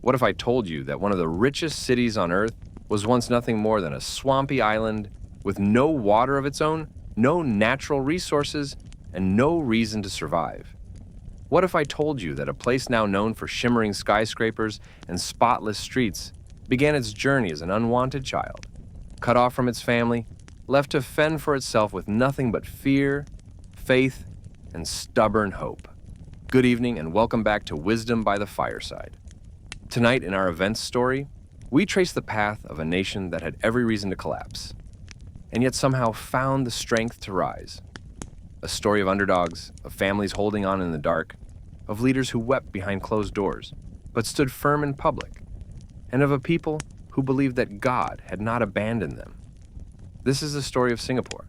What if I told you that one of the richest cities on Earth was once nothing more than a swampy island with no water of its own, no natural resources, and no reason to survive? What if I told you that a place now known for shimmering skyscrapers and spotless streets began its journey as an unwanted child, cut off from its family, left to fend for itself with nothing but fear, faith, and stubborn hope? Good evening and welcome back to Wisdom by the Fireside. Tonight in our events story, we trace the path of a nation that had every reason to collapse, and yet somehow found the strength to rise. A story of underdogs, of families holding on in the dark, of leaders who wept behind closed doors, but stood firm in public, and of a people who believed that God had not abandoned them. This is the story of Singapore,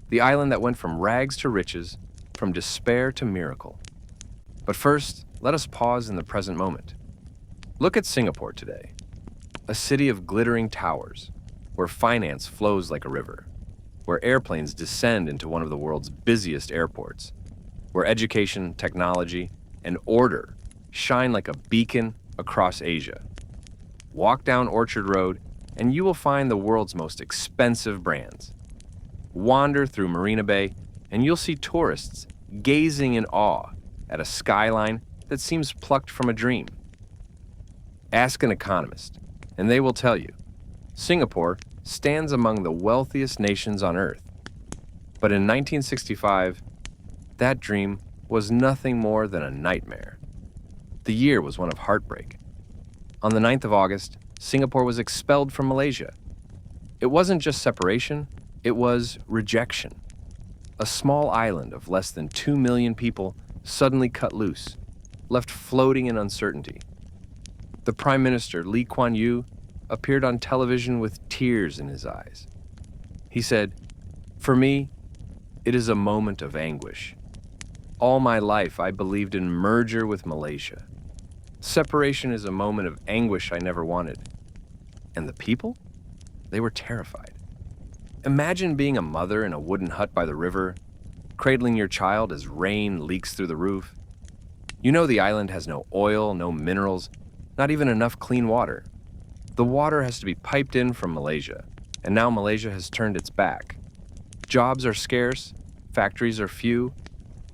the island that went from rags to riches, from despair to miracle. But first, let us pause in the present moment. Look at Singapore today, a city of glittering towers, where finance flows like a river, where airplanes descend into one of the world's busiest airports, where education, technology, and order shine like a beacon across Asia. Walk down Orchard Road, and you will find the world's most expensive brands. Wander through Marina Bay, and you'll see tourists gazing in awe at a skyline that seems plucked from a dream. Ask an economist, and they will tell you, Singapore stands among the wealthiest nations on Earth. But in 1965, that dream was nothing more than a nightmare. The year was one of heartbreak. On the 9th of August, Singapore was expelled from Malaysia. It wasn't just separation, it was rejection. A small island of less than 2 million people suddenly cut loose, left floating in uncertainty. The Prime Minister, Lee Kuan Yew, appeared on television with tears in his eyes. He said, "For me, it is a moment of anguish. All my life I believed in merger with Malaysia. Separation is a moment of anguish I never wanted." And the people? They were terrified. Imagine being a mother in a wooden hut by the river, cradling your child as rain leaks through the roof. You know the island has no oil, no minerals, not even enough clean water. The water has to be piped in from Malaysia, and now Malaysia has turned its back. Jobs are scarce, factories are few,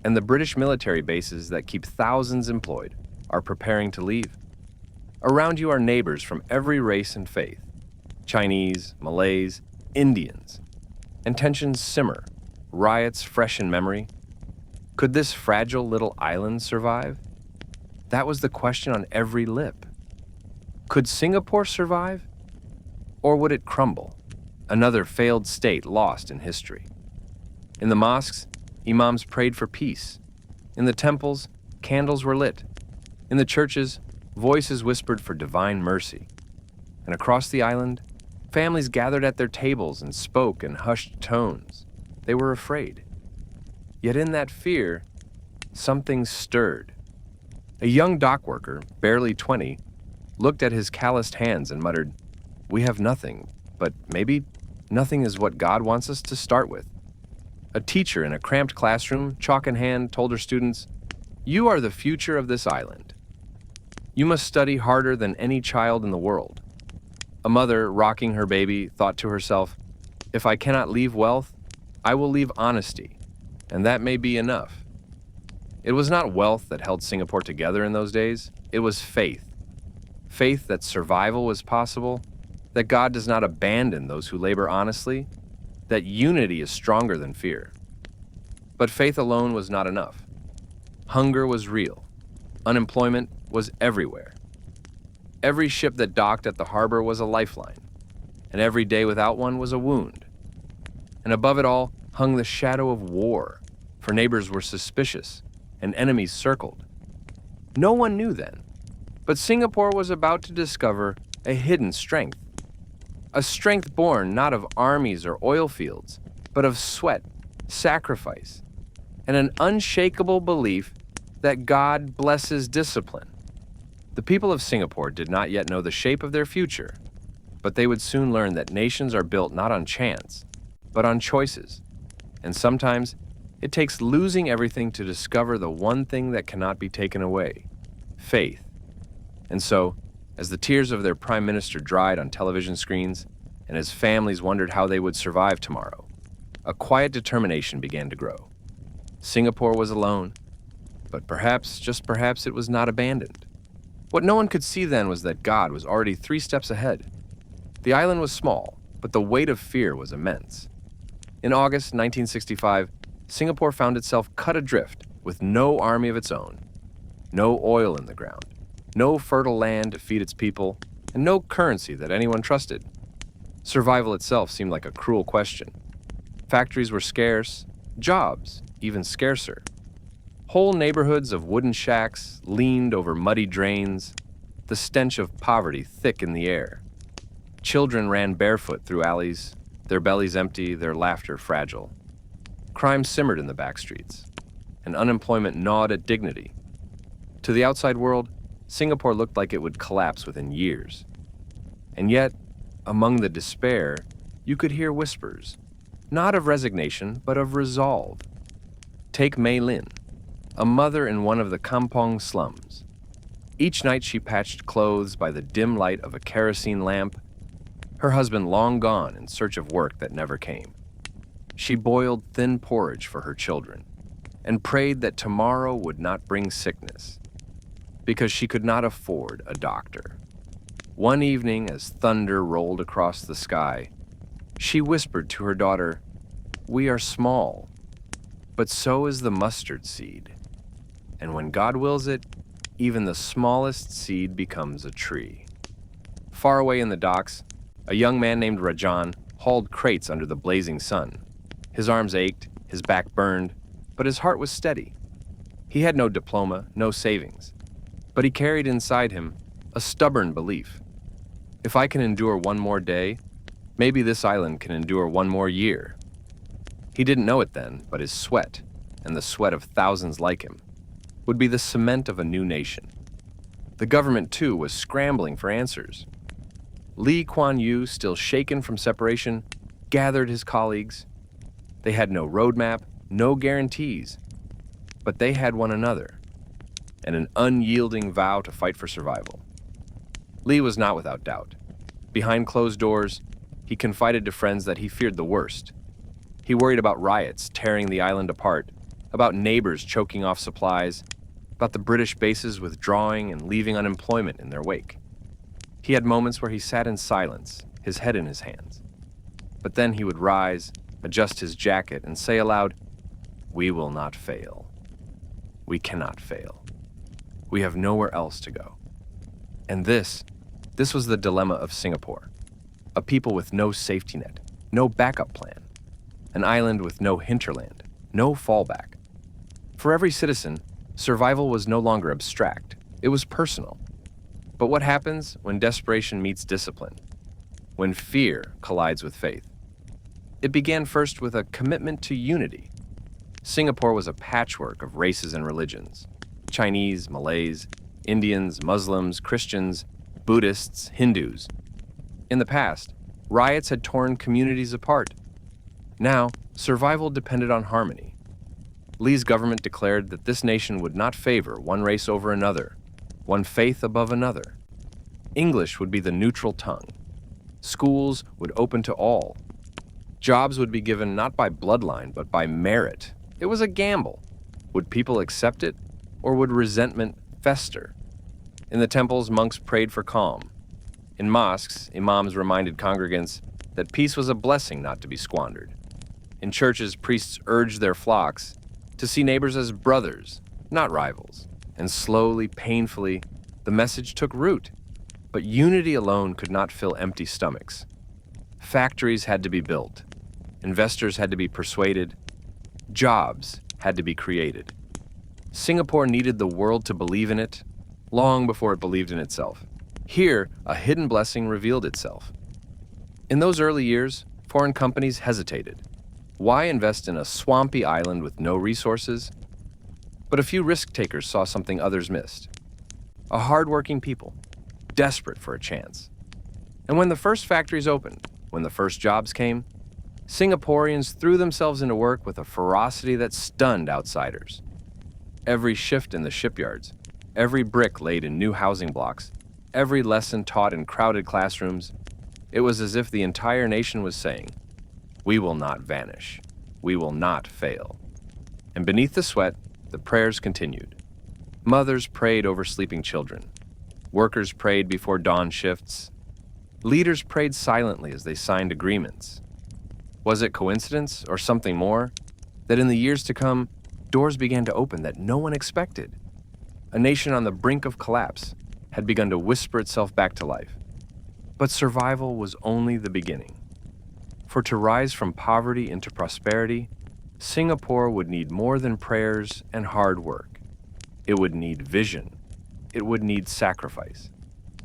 and the British military bases that keep thousands employed are preparing to leave. Around you are neighbors from every race and faith, Chinese, Malays, Indians, and tensions simmer, riots fresh in memory. Could this fragile little island survive? That was the question on every lip. Could Singapore survive? Or would it crumble? Another failed state lost in history. In the mosques, imams prayed for peace. In the temples, candles were lit. In the churches, voices whispered for divine mercy. And across the island, families gathered at their tables and spoke in hushed tones. They were afraid. Yet in that fear, something stirred. A young dockworker, barely 20, looked at his calloused hands and muttered, "We have nothing, but maybe nothing is what God wants us to start with." A teacher in a cramped classroom, chalk in hand, told her students, "You are the future of this island. You must study harder than any child in the world." A mother, rocking her baby, thought to herself, "If I cannot leave wealth, I will leave honesty, and that may be enough." It was not wealth that held Singapore together in those days, it was faith. Faith that survival was possible, that God does not abandon those who labor honestly, that unity is stronger than fear. But faith alone was not enough. Hunger was real. Unemployment was everywhere. Every ship that docked at the harbor was a lifeline, and every day without one was a wound. And above it all hung the shadow of war, for neighbors were suspicious and enemies circled. No one knew then, but Singapore was about to discover a hidden strength. A strength born not of armies or oil fields, but of sweat, sacrifice, and an unshakable belief that God blesses discipline. The people of Singapore did not yet know the shape of their future, but they would soon learn that nations are built not on chance, but on choices. And sometimes it takes losing everything to discover the one thing that cannot be taken away: faith. And so, As the tears of their prime minister dried on television screens, and as families wondered how they would survive tomorrow, a quiet determination began to grow. Singapore was alone, but perhaps, just perhaps, it was not abandoned. What no one could see then was that God was already 3 steps ahead. The island was small, but the weight of fear was immense. In August 1965, Singapore found itself cut adrift with no army of its own, no oil in the ground, no fertile land to feed its people, and no currency that anyone trusted. Survival itself seemed like a cruel question. Factories were scarce, jobs even scarcer. Whole neighborhoods of wooden shacks leaned over muddy drains, the stench of poverty thick in the air. Children ran barefoot through alleys, their bellies empty, their laughter fragile. Crime simmered in the back streets, and unemployment gnawed at dignity. To the outside world, Singapore looked like it would collapse within years. And yet, among the despair, you could hear whispers, not of resignation, but of resolve. Take Mei Lin, a mother in one of the Kampong slums. Each night she patched clothes by the dim light of a kerosene lamp, her husband long gone in search of work that never came. She boiled thin porridge for her children and prayed that tomorrow would not bring sickness, because she could not afford a doctor. One evening, as thunder rolled across the sky, she whispered to her daughter, "We are small, but so is the mustard seed. And when God wills it, even the smallest seed becomes a tree." Far away in the docks, a young man named Rajan hauled crates under the blazing sun. His arms ached, his back burned, but his heart was steady. He had no diploma, no savings, but he carried inside him a stubborn belief. If I can endure one more day, maybe this island can endure one more year. He didn't know it then, but his sweat, and the sweat of thousands like him, would be the cement of a new nation. The government, too, was scrambling for answers. Lee Kuan Yew, still shaken from separation, gathered his colleagues. They had no roadmap, no guarantees, but they had one another, and an unyielding vow to fight for survival. Lee was not without doubt. Behind closed doors, he confided to friends that he feared the worst. He worried about riots tearing the island apart, about neighbors choking off supplies, about the British bases withdrawing and leaving unemployment in their wake. He had moments where he sat in silence, his head in his hands. But then he would rise, adjust his jacket, and say aloud, "We will not fail. We cannot fail. We have nowhere else to go." And this was the dilemma of Singapore. A people with no safety net, no backup plan. An island with no hinterland, no fallback. For every citizen, survival was no longer abstract. It was personal. But what happens when desperation meets discipline? When fear collides with faith? It began first with a commitment to unity. Singapore was a patchwork of races and religions. Chinese, Malays, Indians, Muslims, Christians, Buddhists, Hindus. In the past, riots had torn communities apart. Now, survival depended on harmony. Lee's government declared that this nation would not favor one race over another, one faith above another. English would be the neutral tongue. Schools would open to all. Jobs would be given not by bloodline, but by merit. It was a gamble. Would people accept it, or would resentment fester? In the temples, monks prayed for calm. In mosques, imams reminded congregants that peace was a blessing not to be squandered. In churches, priests urged their flocks to see neighbors as brothers, not rivals. And slowly, painfully, the message took root. But unity alone could not fill empty stomachs. Factories had to be built. Investors had to be persuaded. Jobs had to be created. Singapore needed the world to believe in it long before it believed in itself. Here, a hidden blessing revealed itself. In those early years, foreign companies hesitated. Why invest in a swampy island with no resources? But a few risk-takers saw something others missed. A hard-working people, desperate for a chance. And when the first factories opened, when the first jobs came, Singaporeans threw themselves into work with a ferocity that stunned outsiders. Every shift in the shipyards, every brick laid in new housing blocks, every lesson taught in crowded classrooms, it was as if the entire nation was saying, "We will not vanish. We will not fail." And beneath the sweat, the prayers continued. Mothers prayed over sleeping children. Workers prayed before dawn shifts. Leaders prayed silently as they signed agreements. Was it coincidence or something more that in the years to come, doors began to open that no one expected? A nation on the brink of collapse had begun to whisper itself back to life. But survival was only the beginning. For to rise from poverty into prosperity, Singapore would need more than prayers and hard work. It would need vision. It would need sacrifice.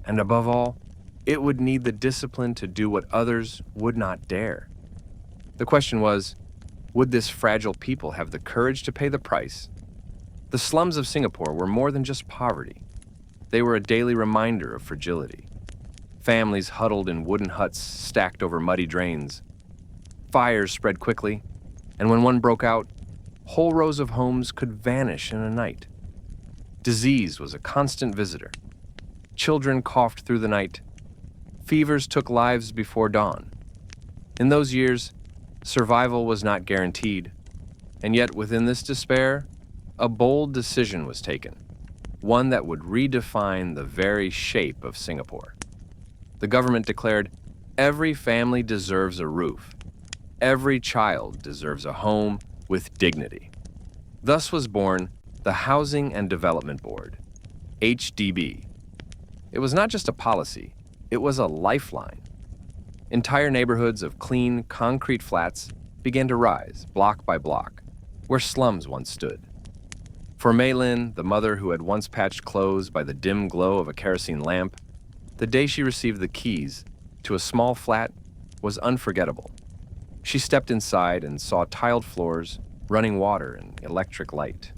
And above all, it would need the discipline to do what others would not dare. The question was, would this fragile people have the courage to pay the price? The slums of Singapore were more than just poverty. They were a daily reminder of fragility. Families huddled in wooden huts stacked over muddy drains. Fires spread quickly, and when one broke out, whole rows of homes could vanish in a night. Disease was a constant visitor. Children coughed through the night. Fevers took lives before dawn. In those years, survival was not guaranteed, and yet within this despair, a bold decision was taken, one that would redefine the very shape of Singapore. The government declared, every family deserves a roof. Every child deserves a home with dignity. Thus was born the Housing and Development Board, HDB. It was not just a policy, it was a lifeline. Entire neighborhoods of clean, concrete flats began to rise, block by block, where slums once stood. For Mei Lin, the mother who had once patched clothes by the dim glow of a kerosene lamp, the day she received the keys to a small flat was unforgettable. She stepped inside and saw tiled floors, running water, and electric light.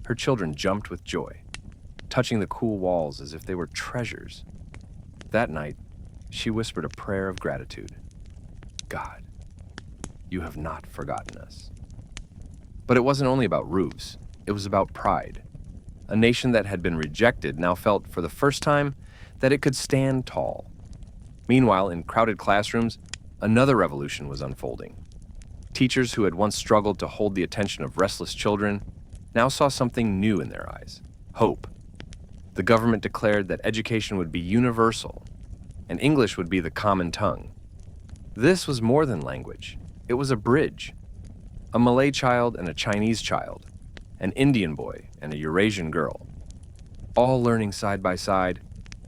Her children jumped with joy, touching the cool walls as if they were treasures. That night, she whispered a prayer of gratitude. God, you have not forgotten us. But it wasn't only about roofs, it was about pride. A nation that had been rejected now felt for the first time that it could stand tall. Meanwhile, in crowded classrooms, another revolution was unfolding. Teachers who had once struggled to hold the attention of restless children now saw something new in their eyes: hope. The government declared that education would be universal, and English would be the common tongue. This was more than language. It was a bridge. A Malay child and a Chinese child, an Indian boy and a Eurasian girl, all learning side by side,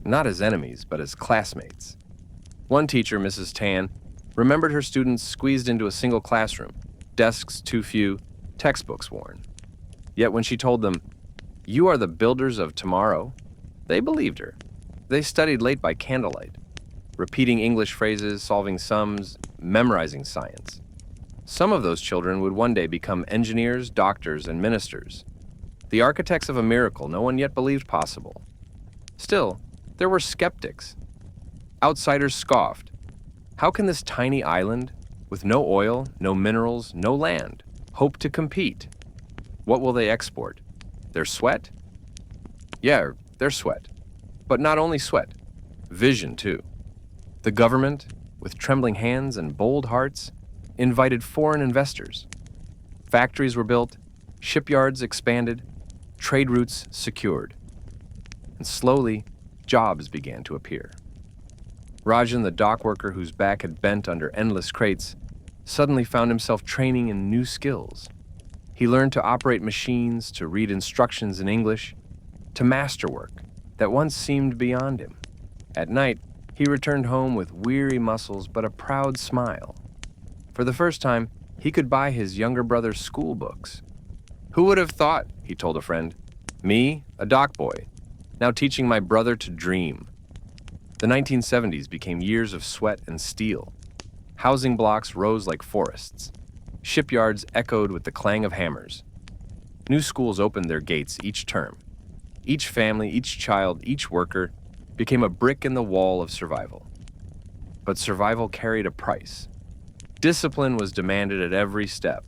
not as enemies, but as classmates. One teacher, Mrs. Tan, remembered her students squeezed into a single classroom, desks too few, textbooks worn. Yet when she told them, "You are the builders of tomorrow," they believed her. They studied late by candlelight, repeating English phrases, solving sums, memorizing science. Some of those children would one day become engineers, doctors, and ministers, the architects of a miracle no one yet believed possible. Still, there were skeptics. Outsiders scoffed. How can this tiny island, with no oil, no minerals, no land, hope to compete? What will they export? Their sweat? Yeah, their sweat. But not only sweat, vision too. The government, with trembling hands and bold hearts, invited foreign investors. Factories were built, shipyards expanded, trade routes secured. And slowly, jobs began to appear. Rajan, the dock worker whose back had bent under endless crates, suddenly found himself training in new skills. He learned to operate machines, to read instructions in English, to master work that once seemed beyond him. At night, he returned home with weary muscles but a proud smile. For the first time, he could buy his younger brother's school books. "Who would have thought," he told a friend, "me, a dock boy, now teaching my brother to dream." The 1970s became years of sweat and steel. Housing blocks rose like forests. Shipyards echoed with the clang of hammers. New schools opened their gates each term. Each family, each child, each worker became a brick in the wall of survival. But survival carried a price. Discipline was demanded at every step.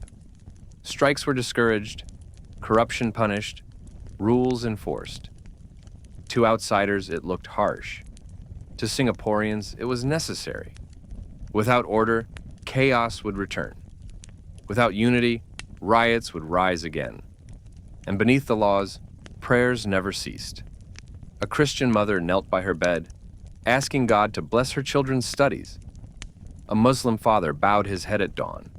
Strikes were discouraged, corruption punished, rules enforced. To outsiders, it looked harsh. To Singaporeans, it was necessary. Without order, chaos would return. Without unity, riots would rise again. And beneath the laws, prayers never ceased. A Christian mother knelt by her bed, asking God to bless her children's studies. A Muslim father bowed his head at dawn,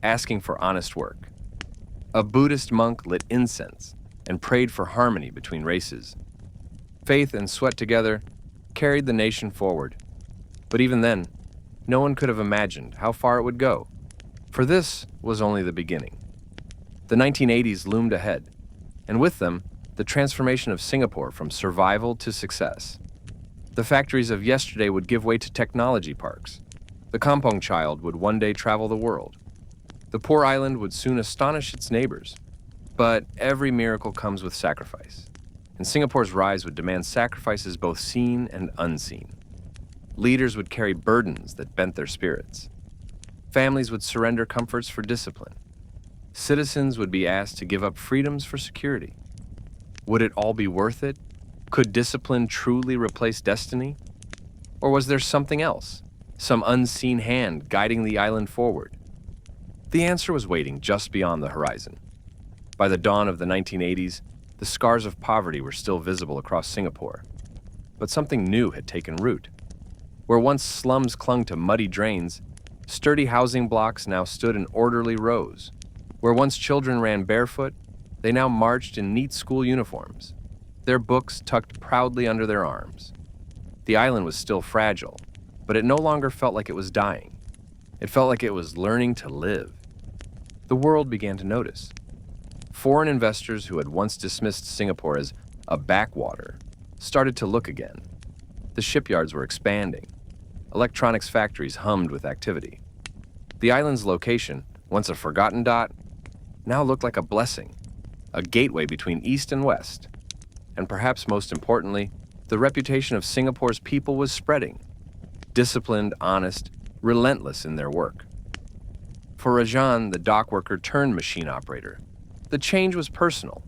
asking for honest work. A Buddhist monk lit incense and prayed for harmony between races. Faith and sweat together carried the nation forward. But even then, no one could have imagined how far it would go, for this was only the beginning. The 1980s loomed ahead, and with them, the transformation of Singapore from survival to success. The factories of yesterday would give way to technology parks. The kampong child would one day travel the world. The poor island would soon astonish its neighbors. But every miracle comes with sacrifice, and Singapore's rise would demand sacrifices both seen and unseen. Leaders would carry burdens that bent their spirits. Families would surrender comforts for discipline. Citizens would be asked to give up freedoms for security. Would it all be worth it? Could discipline truly replace destiny? Or was there something else, some unseen hand guiding the island forward? The answer was waiting just beyond the horizon. By the dawn of the 1980s, the scars of poverty were still visible across Singapore. But something new had taken root. Where once slums clung to muddy drains, sturdy housing blocks now stood in orderly rows. Where once children ran barefoot, they now marched in neat school uniforms, their books tucked proudly under their arms. The island was still fragile, but it no longer felt like it was dying. It felt like it was learning to live. The world began to notice. Foreign investors who had once dismissed Singapore as a backwater started to look again. The shipyards were expanding. Electronics factories hummed with activity. The island's location, once a forgotten dot, now looked like a blessing, a gateway between East and West. And perhaps most importantly, the reputation of Singapore's people was spreading. Disciplined, honest, relentless in their work. For Rajan, the dockworker turned machine operator, the change was personal.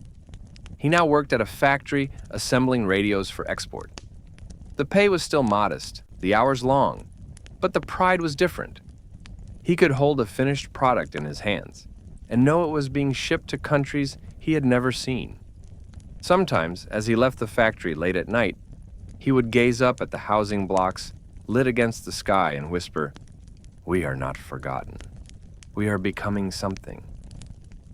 He now worked at a factory assembling radios for export. The pay was still modest, the hours long, but the pride was different. He could hold a finished product in his hands and know it was being shipped to countries he had never seen. Sometimes, as he left the factory late at night, he would gaze up at the housing blocks lit against the sky and whisper, "We are not forgotten. We are becoming something."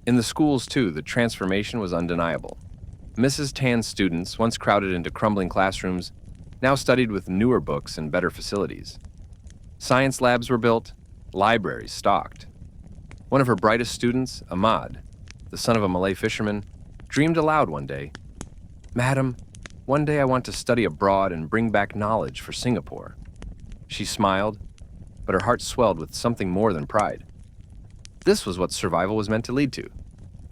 In the schools, too, the transformation was undeniable. Mrs. Tan's students, once crowded into crumbling classrooms, now studied with newer books and better facilities. Science labs were built, libraries stocked. One of her brightest students, Ahmad, the son of a Malay fisherman, dreamed aloud one day, "Madam, one day I want to study abroad and bring back knowledge for Singapore." She smiled, but her heart swelled with something more than pride. This was what survival was meant to lead to.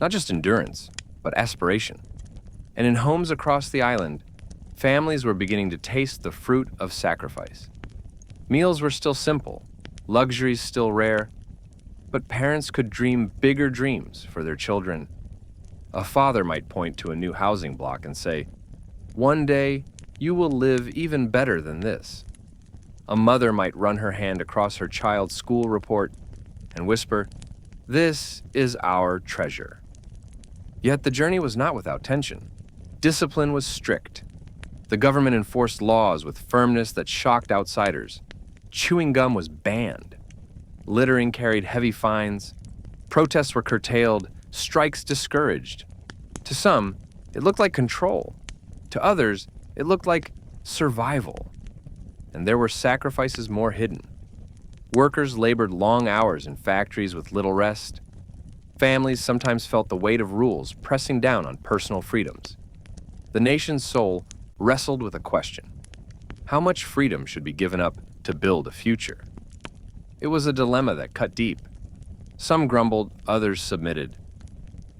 Not just endurance, but aspiration. And in homes across the island, families were beginning to taste the fruit of sacrifice. Meals were still simple, luxuries still rare, but parents could dream bigger dreams for their children. A father might point to a new housing block and say, "One day, you will live even better than this." A mother might run her hand across her child's school report and whisper, "This is our treasure." Yet the journey was not without tension. Discipline was strict. The government enforced laws with firmness that shocked outsiders. Chewing gum was banned. Littering carried heavy fines. Protests were curtailed, strikes discouraged. To some, it looked like control. To others, it looked like survival. And there were sacrifices more hidden. Workers labored long hours in factories with little rest. Families sometimes felt the weight of rules pressing down on personal freedoms. The nation's soul wrestled with a question. How much freedom should be given up to build a future? It was a dilemma that cut deep. Some grumbled, others submitted.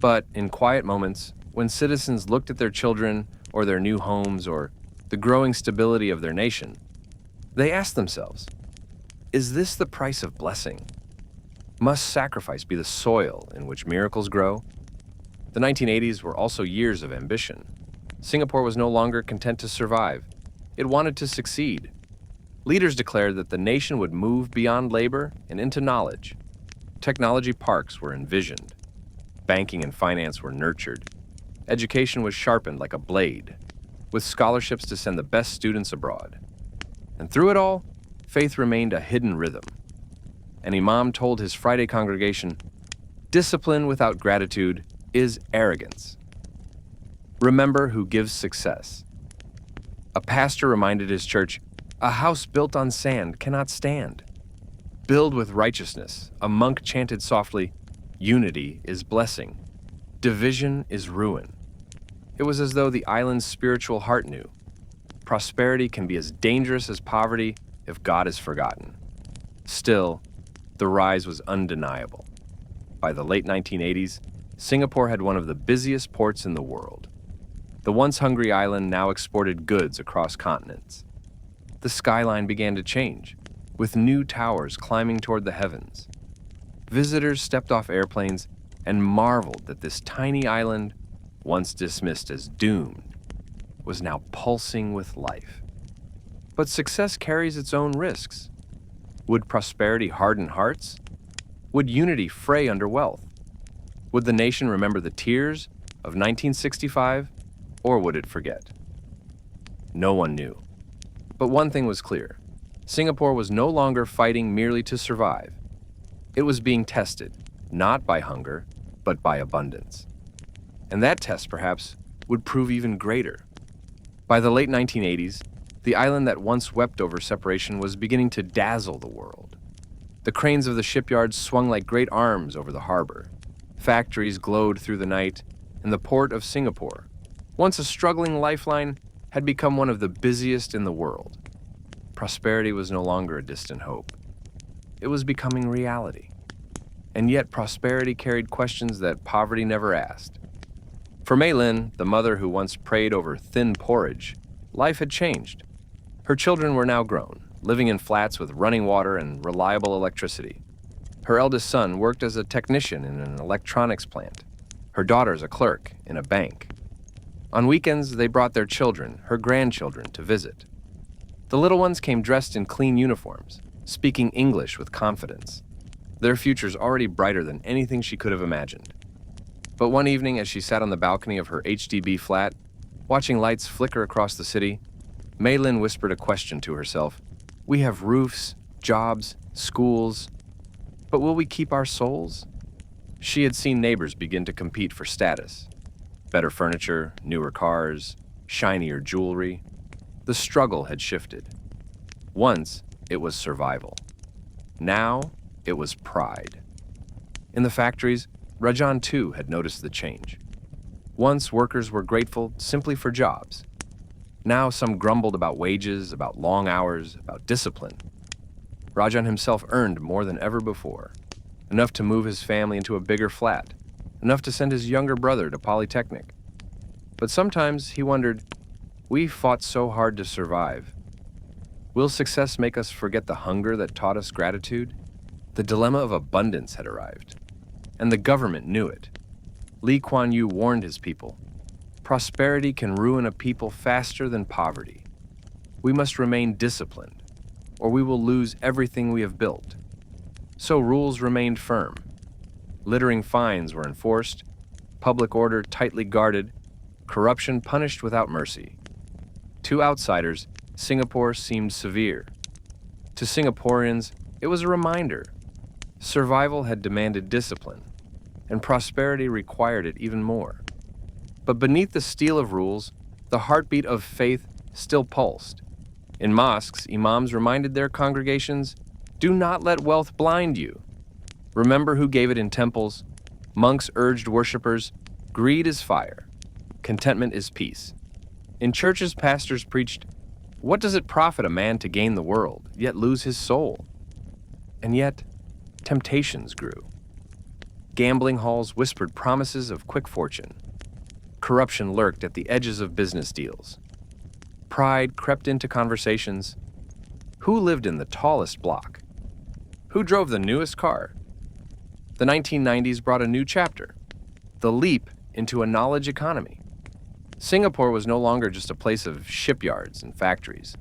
But in quiet moments, when citizens looked at their children or their new homes or the growing stability of their nation, they asked themselves, is this the price of blessing? Must sacrifice be the soil in which miracles grow? The 1980s were also years of ambition. Singapore was no longer content to survive. It wanted to succeed. Leaders declared that the nation would move beyond labor and into knowledge. Technology parks were envisioned. Banking and finance were nurtured. Education was sharpened like a blade, with scholarships to send the best students abroad. And through it all, faith remained a hidden rhythm. An imam told his Friday congregation, "Discipline without gratitude is arrogance. Remember who gives success." A pastor reminded his church, "A house built on sand cannot stand. Build with righteousness." A monk chanted softly, "Unity is blessing. Division is ruin." It was as though the island's spiritual heart knew. Prosperity can be as dangerous as poverty if God is forgotten. Still, the rise was undeniable. By the late 1980s, Singapore had one of the busiest ports in the world. The once hungry island now exported goods across continents. The skyline began to change, with new towers climbing toward the heavens. Visitors stepped off airplanes and marveled that this tiny island, once dismissed as doomed, was now pulsing with life. But success carries its own risks. Would prosperity harden hearts? Would unity fray under wealth? Would the nation remember the tears of 1965, or would it forget? No one knew. But one thing was clear. Singapore was no longer fighting merely to survive. It was being tested, not by hunger, but by abundance. And that test, perhaps, would prove even greater. By the late 1980s, the island that once wept over separation was beginning to dazzle the world. The cranes of the shipyards swung like great arms over the harbor. Factories glowed through the night, and the port of Singapore, once a struggling lifeline, had become one of the busiest in the world. Prosperity was no longer a distant hope. It was becoming reality. And yet prosperity carried questions that poverty never asked. For Mei Lin, the mother who once prayed over thin porridge, life had changed. Her children were now grown, living in flats with running water and reliable electricity. Her eldest son worked as a technician in an electronics plant. Her daughter's a clerk in a bank. On weekends, they brought their children, her grandchildren, to visit. The little ones came dressed in clean uniforms, speaking English with confidence. Their future's already brighter than anything she could have imagined. But one evening, as she sat on the balcony of her HDB flat, watching lights flicker across the city, Mei Lin whispered a question to herself. "We have roofs, jobs, schools, but will we keep our souls?" She had seen neighbors begin to compete for status. Better furniture, newer cars, shinier jewelry. The struggle had shifted. Once, it was survival. Now, it was pride. In the factories, Rajan too had noticed the change. Once, workers were grateful simply for jobs. Now, some grumbled about wages, about long hours, about discipline. Rajan himself earned more than ever before, enough to move his family into a bigger flat, enough to send his younger brother to Polytechnic. But sometimes he wondered, we fought so hard to survive. Will success make us forget the hunger that taught us gratitude? The dilemma of abundance had arrived, and the government knew it. Lee Kuan Yew warned his people, prosperity can ruin a people faster than poverty. We must remain disciplined, or we will lose everything we have built. So rules remained firm. Littering fines were enforced, public order tightly guarded, corruption punished without mercy. To outsiders, Singapore seemed severe. To Singaporeans, it was a reminder. Survival had demanded discipline, and prosperity required it even more. But beneath the steel of rules, the heartbeat of faith still pulsed. In mosques, imams reminded their congregations, "Do not let wealth blind you. Remember who gave it in temples." Monks urged worshippers, "Greed is fire. Contentment is peace." In churches, pastors preached, "What does it profit a man to gain the world, yet lose his soul?" And yet, temptations grew. Gambling halls whispered promises of quick fortune. Corruption lurked at the edges of business deals. Pride crept into conversations. Who lived in the tallest block? Who drove the newest car? The 1990s brought a new chapter, the leap into a knowledge economy. Singapore was no longer just a place of shipyards and factories.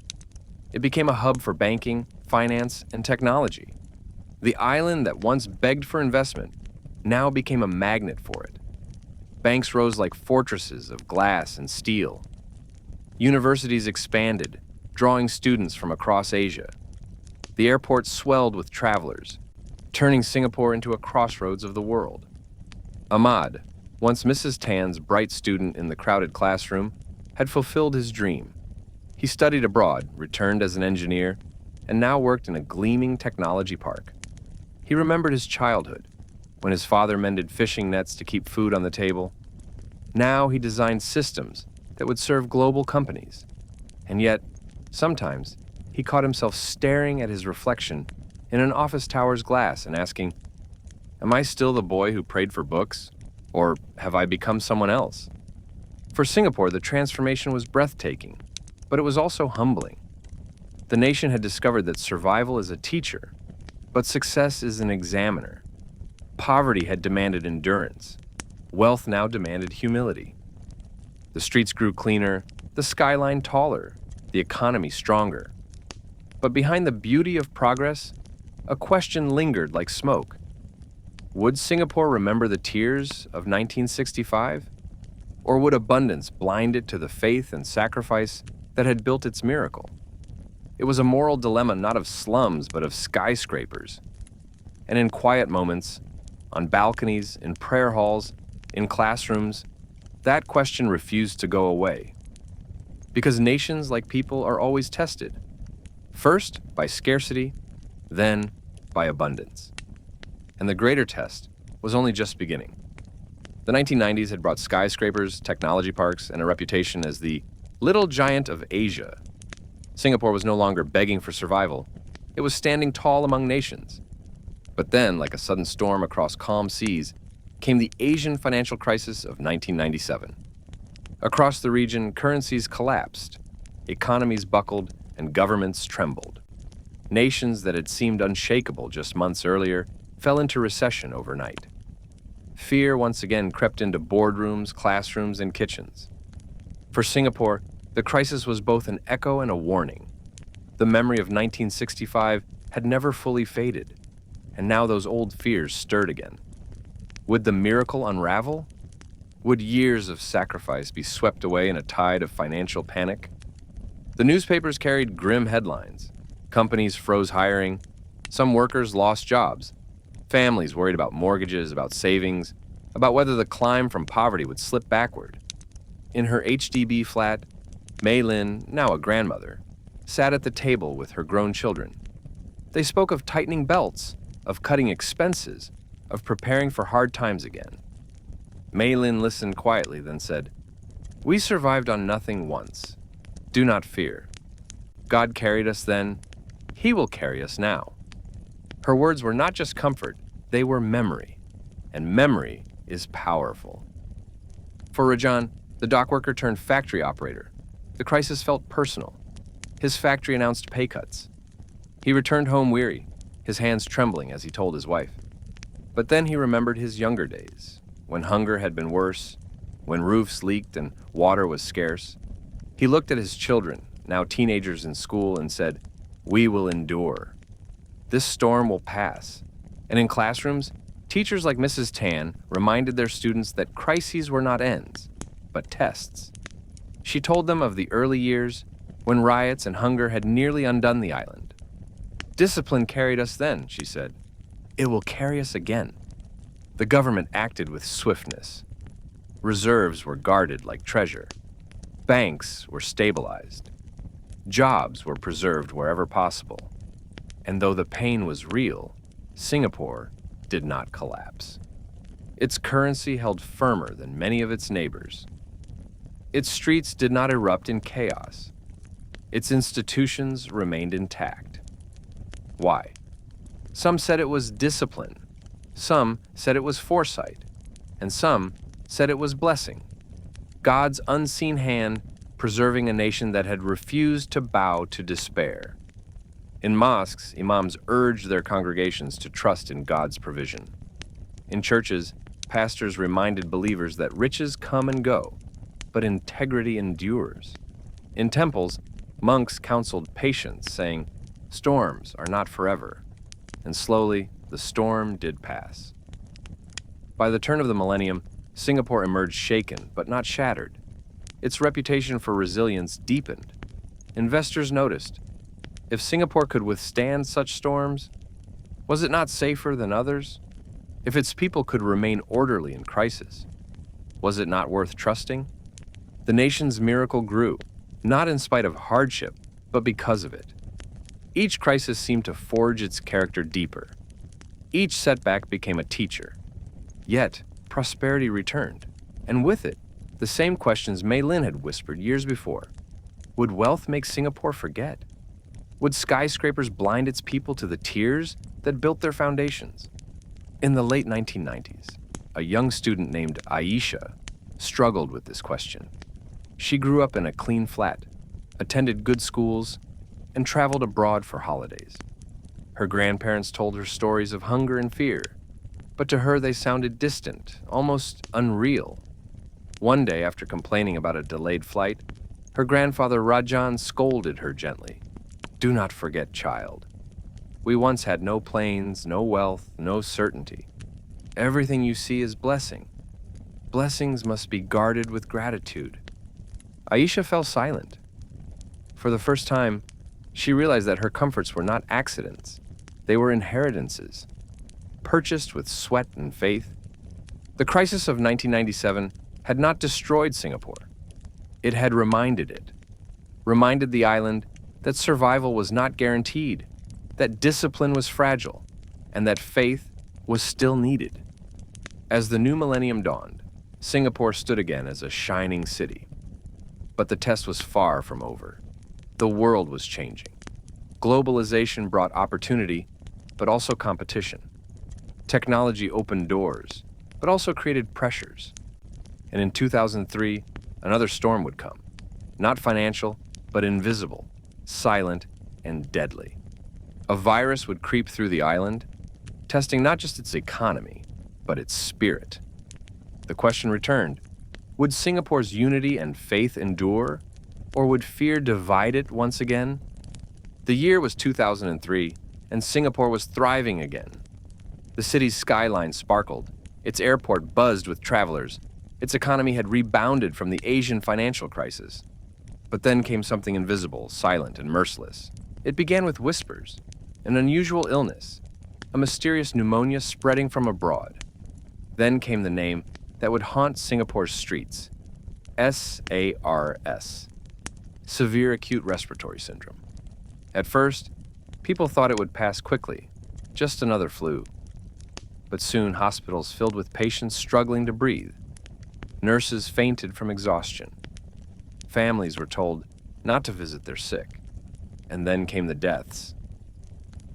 It became a hub for banking, finance, and technology. The island that once begged for investment now became a magnet for it. Banks rose like fortresses of glass and steel. Universities expanded, drawing students from across Asia. The airport swelled with travelers, turning Singapore into a crossroads of the world. Ahmad, once Mrs. Tan's bright student in the crowded classroom, had fulfilled his dream. He studied abroad, returned as an engineer, and now worked in a gleaming technology park. He remembered his childhood, when his father mended fishing nets to keep food on the table. Now he designed systems that would serve global companies. And yet, sometimes, he caught himself staring at his reflection in an office tower's glass and asking, "Am I still the boy who prayed for books? Or have I become someone else?" For Singapore, the transformation was breathtaking, but it was also humbling. The nation had discovered that survival is a teacher, but success is an examiner. Poverty had demanded endurance. Wealth now demanded humility. The streets grew cleaner, the skyline taller, the economy stronger. But behind the beauty of progress, a question lingered like smoke. Would Singapore remember the tears of 1965? Or would abundance blind it to the faith and sacrifice that had built its miracle? It was a moral dilemma not of slums, but of skyscrapers. And in quiet moments, on balconies, in prayer halls, in classrooms, that question refused to go away. Because nations, like people, are always tested. First, by scarcity, then by abundance. And the greater test was only just beginning. The 1990s had brought skyscrapers, technology parks, and a reputation as the little giant of Asia. Singapore was no longer begging for survival. It was standing tall among nations. But then, like a sudden storm across calm seas, came the Asian financial crisis of 1997. Across the region, currencies collapsed, economies buckled, and governments trembled. Nations that had seemed unshakable just months earlier fell into recession overnight. Fear once again crept into boardrooms, classrooms, and kitchens. For Singapore, the crisis was both an echo and a warning. The memory of 1965 had never fully faded, and now those old fears stirred again. Would the miracle unravel? Would years of sacrifice be swept away in a tide of financial panic? The newspapers carried grim headlines. Companies froze hiring. Some workers lost jobs. Families worried about mortgages, about savings, about whether the climb from poverty would slip backward. In her HDB flat, Mei Lin, now a grandmother, sat at the table with her grown children. They spoke of tightening belts, of cutting expenses, of preparing for hard times again. Mei Lin listened quietly, then said, "We survived on nothing once. Do not fear. God carried us then. He will carry us now." Her words were not just comfort, they were memory. And memory is powerful. For Rajan, the dockworker turned factory operator, the crisis felt personal. His factory announced pay cuts. He returned home weary, his hands trembling as he told his wife. But then he remembered his younger days, when hunger had been worse, when roofs leaked and water was scarce. He looked at his children, now teenagers in school, and said, "We will endure. This storm will pass." And in classrooms, teachers like Mrs. Tan reminded their students that crises were not ends, but tests. She told them of the early years when riots and hunger had nearly undone the island. "Discipline carried us then," she said. "It will carry us again." The government acted with swiftness. Reserves were guarded like treasure. Banks were stabilized. Jobs were preserved wherever possible. And though the pain was real, Singapore did not collapse. Its currency held firmer than many of its neighbors. Its streets did not erupt in chaos. Its institutions remained intact. Why? Some said it was discipline. Some said it was foresight. And some said it was blessing. God's unseen hand preserving a nation that had refused to bow to despair. In mosques, imams urged their congregations to trust in God's provision. In churches, pastors reminded believers that riches come and go, but integrity endures. In temples, monks counseled patience, saying, "Storms are not forever." And slowly, the storm did pass. By the turn of the millennium, Singapore emerged shaken, but not shattered. Its reputation for resilience deepened. Investors noticed, if Singapore could withstand such storms, was it not safer than others? If its people could remain orderly in crisis, was it not worth trusting? The nation's miracle grew, not in spite of hardship, but because of it. Each crisis seemed to forge its character deeper. Each setback became a teacher. Yet, prosperity returned, and with it, the same questions Mei Lin had whispered years before. Would wealth make Singapore forget? Would skyscrapers blind its people to the tears that built their foundations? In the late 1990s, a young student named Aisha struggled with this question. She grew up in a clean flat, attended good schools, and traveled abroad for holidays. Her grandparents told her stories of hunger and fear, but to her they sounded distant, almost unreal. One day, after complaining about a delayed flight, her grandfather Rajan scolded her gently. "Do not forget, child. We once had no planes, no wealth, no certainty. Everything you see is blessing. Blessings must be guarded with gratitude." Aisha fell silent. For the first time, she realized that her comforts were not accidents. They were inheritances, purchased with sweat and faith. The crisis of 1997 had not destroyed Singapore. It had reminded the island that survival was not guaranteed, that discipline was fragile, and that faith was still needed. As the new millennium dawned, Singapore stood again as a shining city. But the test was far from over. The world was changing. Globalization brought opportunity, but also competition. Technology opened doors, but also created pressures. And in 2003, another storm would come. Not financial, but invisible, silent, and deadly. A virus would creep through the island, testing not just its economy, but its spirit. The question returned, would Singapore's unity and faith endure, or would fear divide it once again? The year was 2003, and Singapore was thriving again. The city's skyline sparkled, its airport buzzed with travelers, its economy had rebounded from the Asian financial crisis. But then came something invisible, silent, and merciless. It began with whispers, an unusual illness, a mysterious pneumonia spreading from abroad. Then came the name that would haunt Singapore's streets, SARS, Severe Acute Respiratory Syndrome. At first, people thought it would pass quickly, just another flu. But soon hospitals filled with patients struggling to breathe. Nurses fainted from exhaustion. Families were told not to visit their sick. And then came the deaths.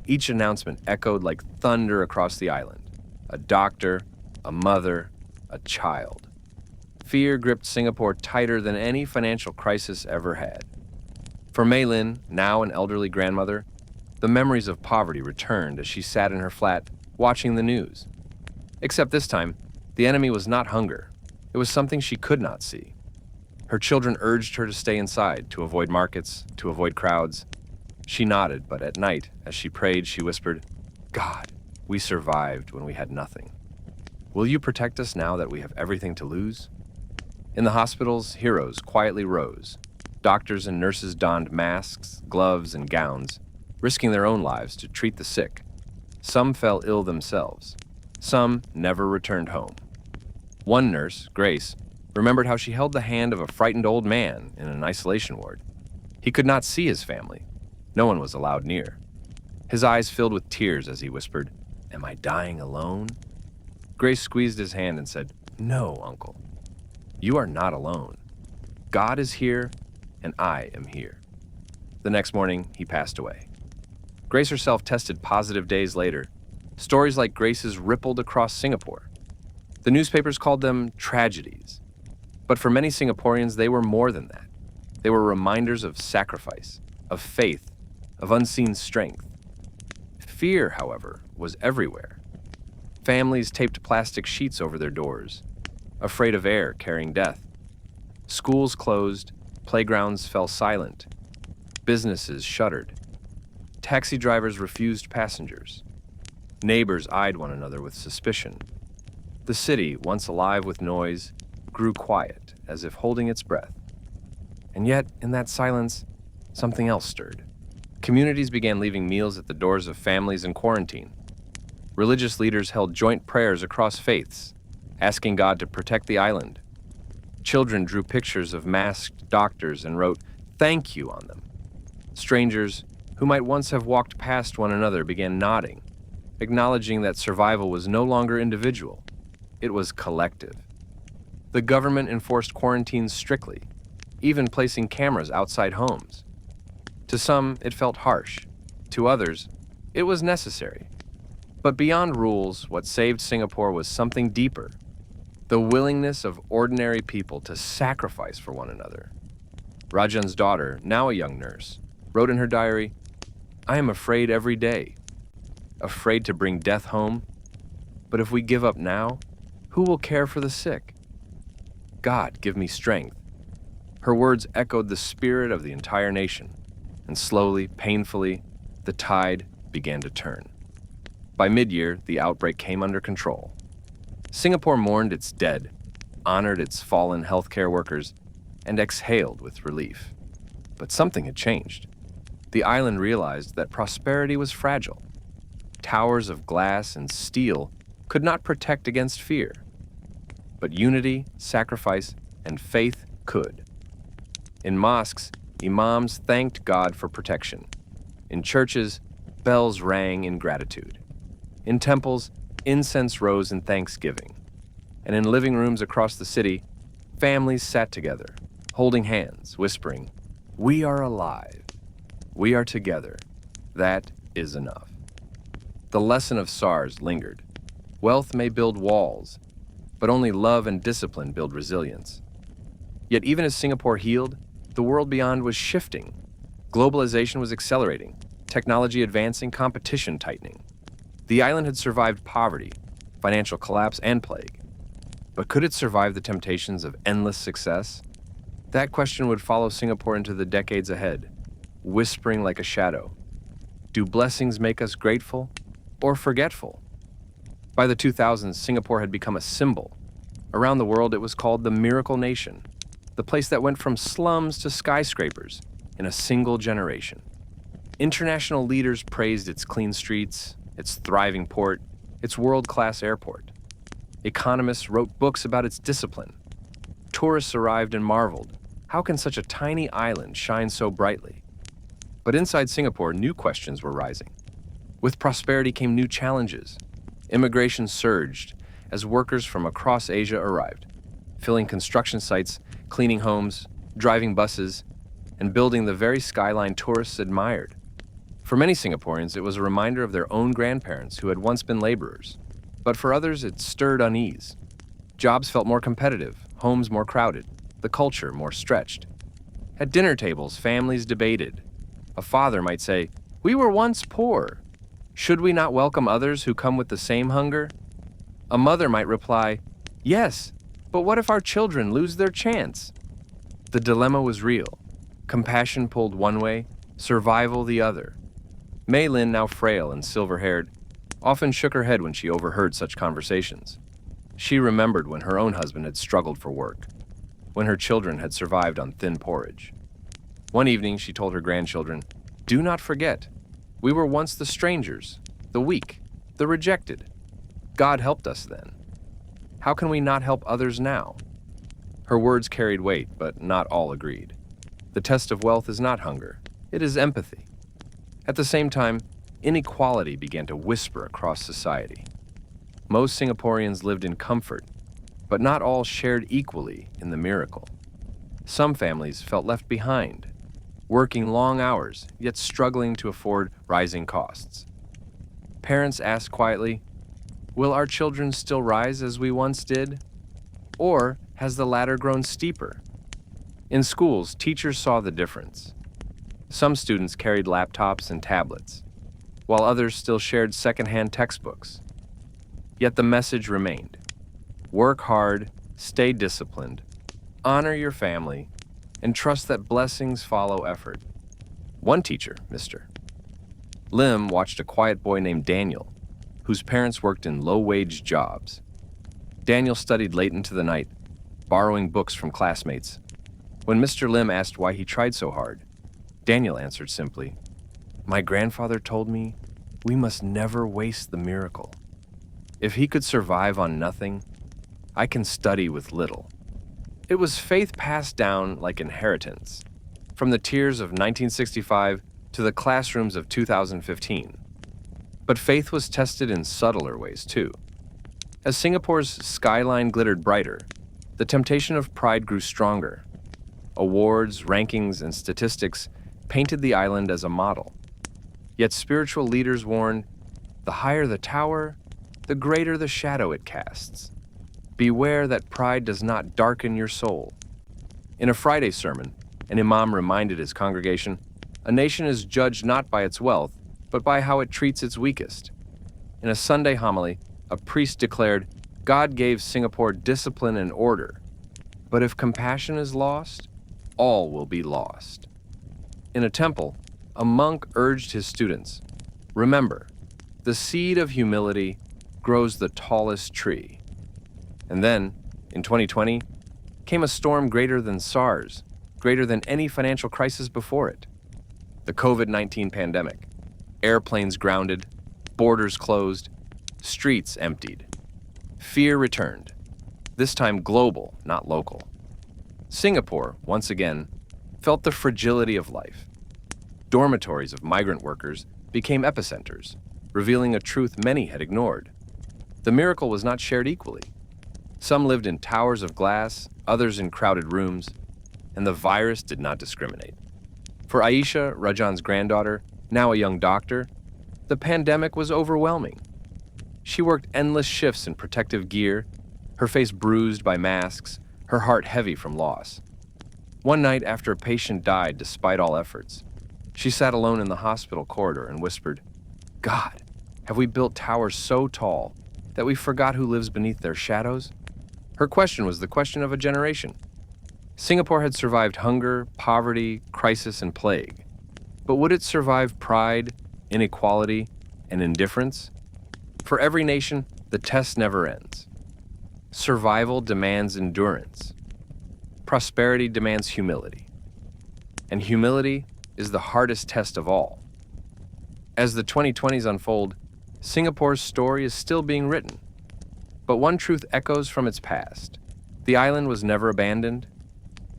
Each announcement echoed like thunder across the island. A doctor, a mother, a child. Fear gripped Singapore tighter than any financial crisis ever had. For Mei Lin, now an elderly grandmother, the memories of poverty returned as she sat in her flat, watching the news. Except this time, the enemy was not hunger. It was something she could not see. Her children urged her to stay inside, to avoid markets, to avoid crowds. She nodded, but at night, as she prayed, she whispered, "God, we survived when we had nothing. Will you protect us now that we have everything to lose?" In the hospitals, heroes quietly rose. Doctors and nurses donned masks, gloves, and gowns, risking their own lives to treat the sick. Some fell ill themselves. Some never returned home. One nurse, Grace, remembered how she held the hand of a frightened old man in an isolation ward. He could not see his family. No one was allowed near. His eyes filled with tears as he whispered, "Am I dying alone?" Grace squeezed his hand and said, "No, uncle. You are not alone. God is here, and I am here." The next morning, he passed away. Grace herself tested positive days later. Stories like Grace's rippled across Singapore. The newspapers called them tragedies. But for many Singaporeans, they were more than that. They were reminders of sacrifice, of faith, of unseen strength. Fear, however, was everywhere. Families taped plastic sheets over their doors, afraid of air carrying death. Schools closed, playgrounds fell silent, businesses shuttered. Taxi drivers refused passengers. Neighbors eyed one another with suspicion. The city, once alive with noise, grew quiet, as if holding its breath. And yet, in that silence, something else stirred. Communities began leaving meals at the doors of families in quarantine. Religious leaders held joint prayers across faiths, asking God to protect the island. Children drew pictures of masked doctors and wrote, "Thank you," on them. Strangers, who might once have walked past one another, began nodding, acknowledging that survival was no longer individual, it was collective. The government enforced quarantines strictly, even placing cameras outside homes. To some, it felt harsh. To others, it was necessary. But beyond rules, what saved Singapore was something deeper: the willingness of ordinary people to sacrifice for one another. Rajan's daughter, now a young nurse, wrote in her diary, "I am afraid every day, afraid to bring death home. But if we give up now, who will care for the sick? God, give me strength." Her words echoed the spirit of the entire nation, and slowly, painfully, the tide began to turn. By mid-year, the outbreak came under control. Singapore mourned its dead, honored its fallen healthcare workers, and exhaled with relief. But something had changed. The island realized that prosperity was fragile. Towers of glass and steel could not protect against fear. But unity, sacrifice, and faith could. In mosques, imams thanked God for protection. In churches, bells rang in gratitude. In temples, incense rose in thanksgiving. And in living rooms across the city, families sat together, holding hands, whispering, "We are alive. We are together. That is enough." The lesson of SARS lingered. Wealth may build walls, but only love and discipline build resilience. Yet even as Singapore healed, the world beyond was shifting. Globalization was accelerating, technology advancing, competition tightening. The island had survived poverty, financial collapse, and plague. But could it survive the temptations of endless success? That question would follow Singapore into the decades ahead, whispering like a shadow. Do blessings make us grateful or forgetful? By the 2000s, Singapore had become a symbol. Around the world, it was called the Miracle Nation, the place that went from slums to skyscrapers in a single generation. International leaders praised its clean streets, its thriving port, its world-class airport. Economists wrote books about its discipline. Tourists arrived and marveled, how can such a tiny island shine so brightly? But inside Singapore, new questions were rising. With prosperity came new challenges. Immigration surged as workers from across Asia arrived, filling construction sites, cleaning homes, driving buses, and building the very skyline tourists admired. For many Singaporeans, it was a reminder of their own grandparents who had once been laborers. But for others, it stirred unease. Jobs felt more competitive, homes more crowded, the culture more stretched. At dinner tables, families debated. A father might say, "We were once poor. Should we not welcome others who come with the same hunger?" A mother might reply, "Yes, but what if our children lose their chance?" The dilemma was real. Compassion pulled one way, survival the other. Mei Lin, now frail and silver-haired, often shook her head when she overheard such conversations. She remembered when her own husband had struggled for work, when her children had survived on thin porridge. One evening, she told her grandchildren, "Do not forget, we were once the strangers, the weak, the rejected. God helped us then. How can we not help others now?" Her words carried weight, but not all agreed. The test of wealth is not hunger, it is empathy. At the same time, inequality began to whisper across society. Most Singaporeans lived in comfort, but not all shared equally in the miracle. Some families felt left behind, working long hours, yet struggling to afford rising costs. Parents asked quietly, "Will our children still rise as we once did? Or has the ladder grown steeper?" In schools, teachers saw the difference. Some students carried laptops and tablets, while others still shared secondhand textbooks. Yet the message remained: work hard, stay disciplined, honor your family, and trust that blessings follow effort. One teacher, Mr. Lim, watched a quiet boy named Daniel, whose parents worked in low-wage jobs. Daniel studied late into the night, borrowing books from classmates. When Mr. Lim asked why he tried so hard, Daniel answered simply, "My grandfather told me we must never waste the miracle. If he could survive on nothing, I can study with little." It was faith passed down like inheritance, from the tears of 1965 to the classrooms of 2015. But faith was tested in subtler ways too. As Singapore's skyline glittered brighter, the temptation of pride grew stronger. Awards, rankings, and statistics painted the island as a model. Yet spiritual leaders warned, the higher the tower, the greater the shadow it casts. Beware that pride does not darken your soul. In a Friday sermon, an imam reminded his congregation, a nation is judged not by its wealth, but by how it treats its weakest. In a Sunday homily, a priest declared, God gave Singapore discipline and order, but if compassion is lost, all will be lost. In a temple, a monk urged his students, remember, the seed of humility grows the tallest tree. And then, in 2020, came a storm greater than SARS, greater than any financial crisis before it. The COVID-19 pandemic. Airplanes grounded, borders closed, streets emptied. Fear returned, this time global, not local. Singapore, once again, felt the fragility of life. Dormitories of migrant workers became epicenters, revealing a truth many had ignored. The miracle was not shared equally. Some lived in towers of glass, others in crowded rooms, and the virus did not discriminate. For Aisha, Rajan's granddaughter, now a young doctor, the pandemic was overwhelming. She worked endless shifts in protective gear, her face bruised by masks, her heart heavy from loss. One night after a patient died despite all efforts, she sat alone in the hospital corridor and whispered, God, have we built towers so tall that we forgot who lives beneath their shadows? Her question was the question of a generation. Singapore had survived hunger, poverty, crisis, and plague. But would it survive pride, inequality, and indifference? For every nation, the test never ends. Survival demands endurance. Prosperity demands humility. And humility is the hardest test of all. As the 2020s unfold, Singapore's story is still being written. But one truth echoes from its past. The island was never abandoned.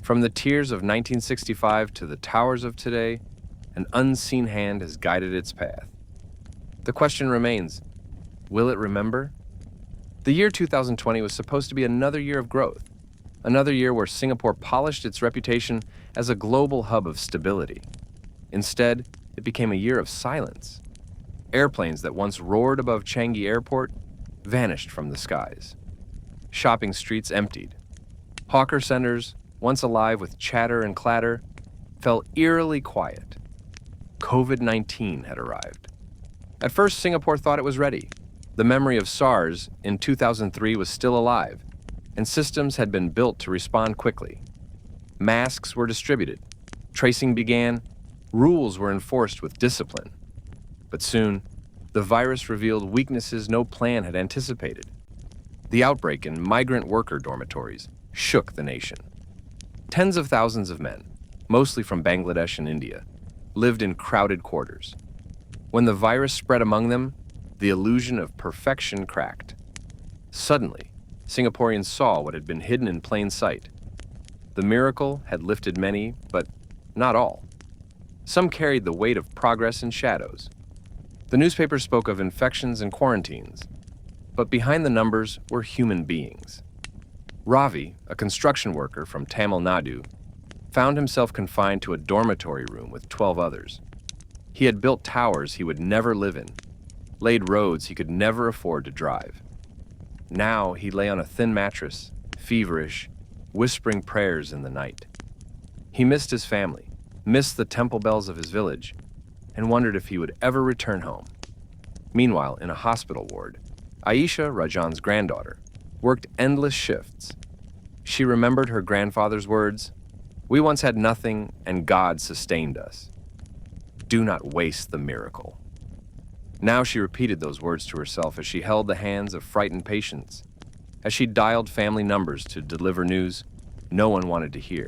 From the tears of 1965 to the towers of today, an unseen hand has guided its path. The question remains, will it remember? The year 2020 was supposed to be another year of growth, another year where Singapore polished its reputation as a global hub of stability. Instead, it became a year of silence. Airplanes that once roared above Changi Airport vanished from the skies. Shopping streets emptied. Hawker centers, once alive with chatter and clatter, fell eerily quiet. COVID-19 had arrived. At first, Singapore thought it was ready. The memory of SARS in 2003 was still alive, and systems had been built to respond quickly. Masks were distributed, tracing began, rules were enforced with discipline. But soon, the virus revealed weaknesses no plan had anticipated. The outbreak in migrant worker dormitories shook the nation. Tens of thousands of men, mostly from Bangladesh and India, lived in crowded quarters. When the virus spread among them, the illusion of perfection cracked. Suddenly, Singaporeans saw what had been hidden in plain sight. The miracle had lifted many, but not all. Some carried the weight of progress in shadows. The newspapers spoke of infections and quarantines, but behind the numbers were human beings. Ravi, a construction worker from Tamil Nadu, found himself confined to a dormitory room with 12 others. He had built towers he would never live in, laid roads he could never afford to drive. Now he lay on a thin mattress, feverish, whispering prayers in the night. He missed his family, missed the temple bells of his village, and wondered if he would ever return home. Meanwhile, in a hospital ward, Aisha, Rajan's granddaughter, worked endless shifts. She remembered her grandfather's words, "We once had nothing, and God sustained us. Do not waste the miracle." Now she repeated those words to herself as she held the hands of frightened patients, as she dialed family numbers to deliver news no one wanted to hear.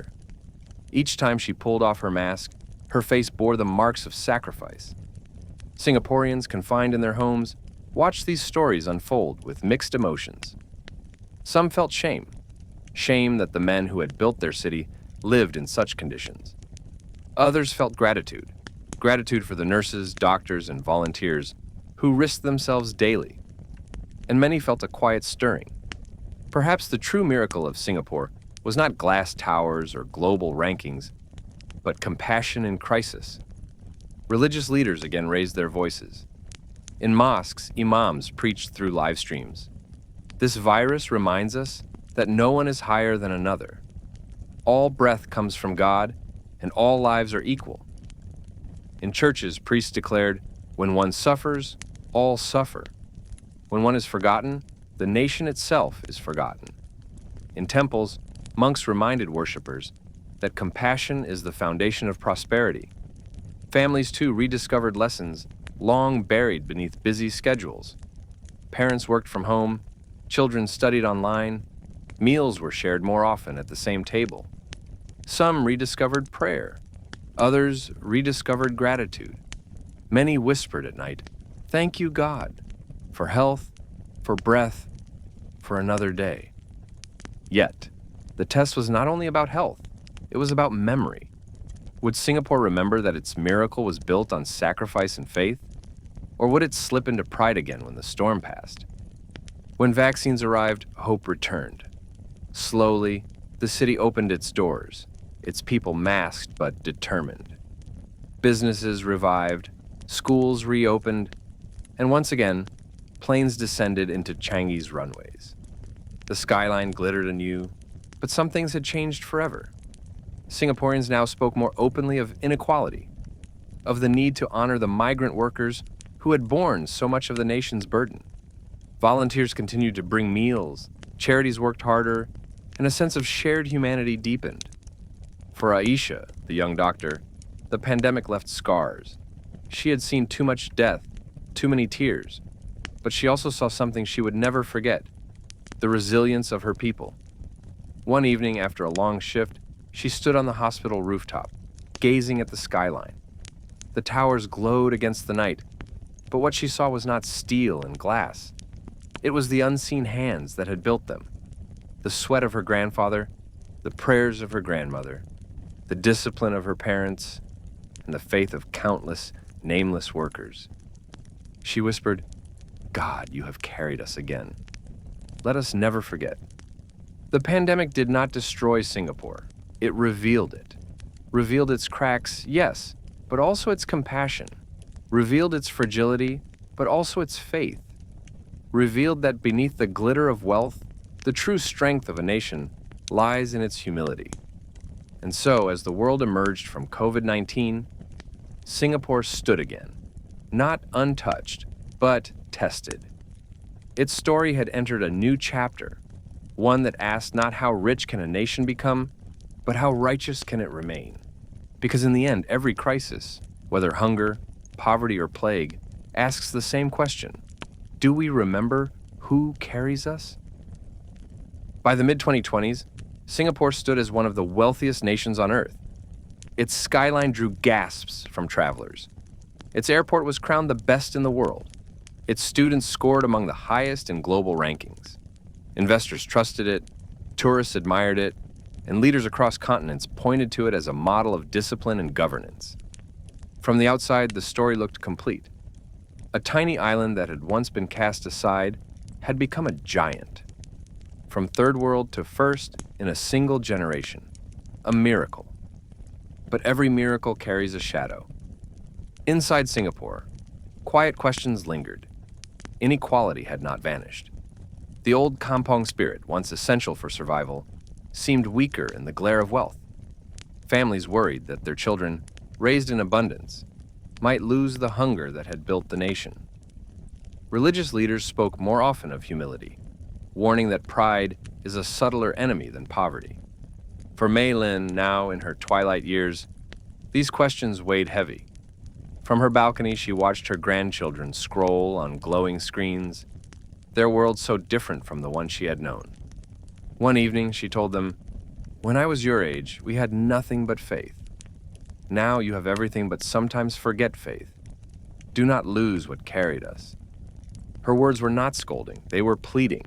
Each time she pulled off her mask, her face bore the marks of sacrifice. Singaporeans confined in their homes watched these stories unfold with mixed emotions. Some felt shame that the men who had built their city lived in such conditions. Others felt gratitude for the nurses, doctors, and volunteers who risked themselves daily. And many felt a quiet stirring. Perhaps the true miracle of Singapore was not glass towers or global rankings, but compassion in crisis. Religious leaders again raised their voices. In mosques, imams preached through live streams. This virus reminds us that no one is higher than another. All breath comes from God, and all lives are equal. In churches, priests declared, "When one suffers, all suffer. When one is forgotten, the nation itself is forgotten." In temples, monks reminded worshippers that compassion is the foundation of prosperity. Families, too, rediscovered lessons long buried beneath busy schedules. Parents worked from home, children studied online, meals were shared more often at the same table. Some rediscovered prayer, others rediscovered gratitude. Many whispered at night, "Thank you, God, for health, for breath, for another day." Yet, the test was not only about health, it was about memory. Would Singapore remember that its miracle was built on sacrifice and faith? Or would it slip into pride again when the storm passed? When vaccines arrived, hope returned. Slowly, the city opened its doors, its people masked but determined. Businesses revived, schools reopened, and once again, planes descended into Changi's runways. The skyline glittered anew, but some things had changed forever. Singaporeans now spoke more openly of inequality, of the need to honor the migrant workers who had borne so much of the nation's burden. Volunteers continued to bring meals, charities worked harder, and a sense of shared humanity deepened. For Aisha, the young doctor, the pandemic left scars. She had seen too much death, too many tears, but she also saw something she would never forget: the resilience of her people. One evening after a long shift, she stood on the hospital rooftop, gazing at the skyline. The towers glowed against the night, but what she saw was not steel and glass. It was the unseen hands that had built them. The sweat of her grandfather, the prayers of her grandmother, the discipline of her parents, and the faith of countless, nameless workers. She whispered, "God, you have carried us again. Let us never forget." The pandemic did not destroy Singapore. It revealed it. Revealed its cracks, yes, but also its compassion. Revealed its fragility, but also its faith. Revealed that beneath the glitter of wealth, the true strength of a nation lies in its humility. And so, as the world emerged from COVID-19, Singapore stood again, not untouched, but tested. Its story had entered a new chapter, one that asked not how rich can a nation become, but how righteous can it remain? Because in the end, every crisis, whether hunger, poverty, or plague, asks the same question: do we remember who carries us? By the mid-2020s, Singapore stood as one of the wealthiest nations on Earth. Its skyline drew gasps from travelers. Its airport was crowned the best in the world. Its students scored among the highest in global rankings. Investors trusted it, tourists admired it, and leaders across continents pointed to it as a model of discipline and governance. From the outside, the story looked complete. A tiny island that had once been cast aside had become a giant. From third world to first in a single generation. A miracle. But every miracle carries a shadow. Inside Singapore, quiet questions lingered. Inequality had not vanished. The old kampong spirit, once essential for survival, seemed weaker in the glare of wealth. Families worried that their children, raised in abundance, might lose the hunger that had built the nation. Religious leaders spoke more often of humility. warning that pride is a subtler enemy than poverty. For Mei Lin, now in her twilight years, these questions weighed heavy. From her balcony, she watched her grandchildren scroll on glowing screens, their world so different from the one she had known. One evening, she told them, "When I was your age, we had nothing but faith. Now you have everything but sometimes forget faith. Do not lose what carried us." Her words were not scolding, they were pleading.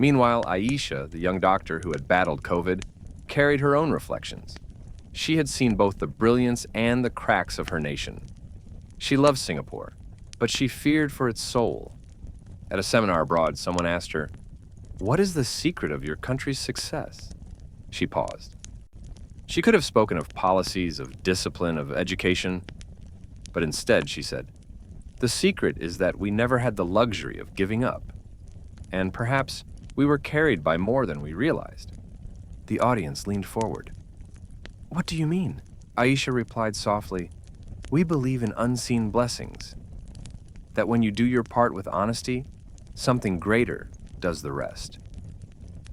Meanwhile, Aisha, the young doctor who had battled COVID, carried her own reflections. She had seen both the brilliance and the cracks of her nation. She loved Singapore, but she feared for its soul. At a seminar abroad, someone asked her, "What is the secret of your country's success?" She paused. She could have spoken of policies, of discipline, of education, but instead she said, "The secret is that we never had the luxury of giving up, and perhaps we were carried by more than we realized." The audience leaned forward. "What do you mean?" Aisha replied softly, "We believe in unseen blessings, that when you do your part with honesty, something greater does the rest."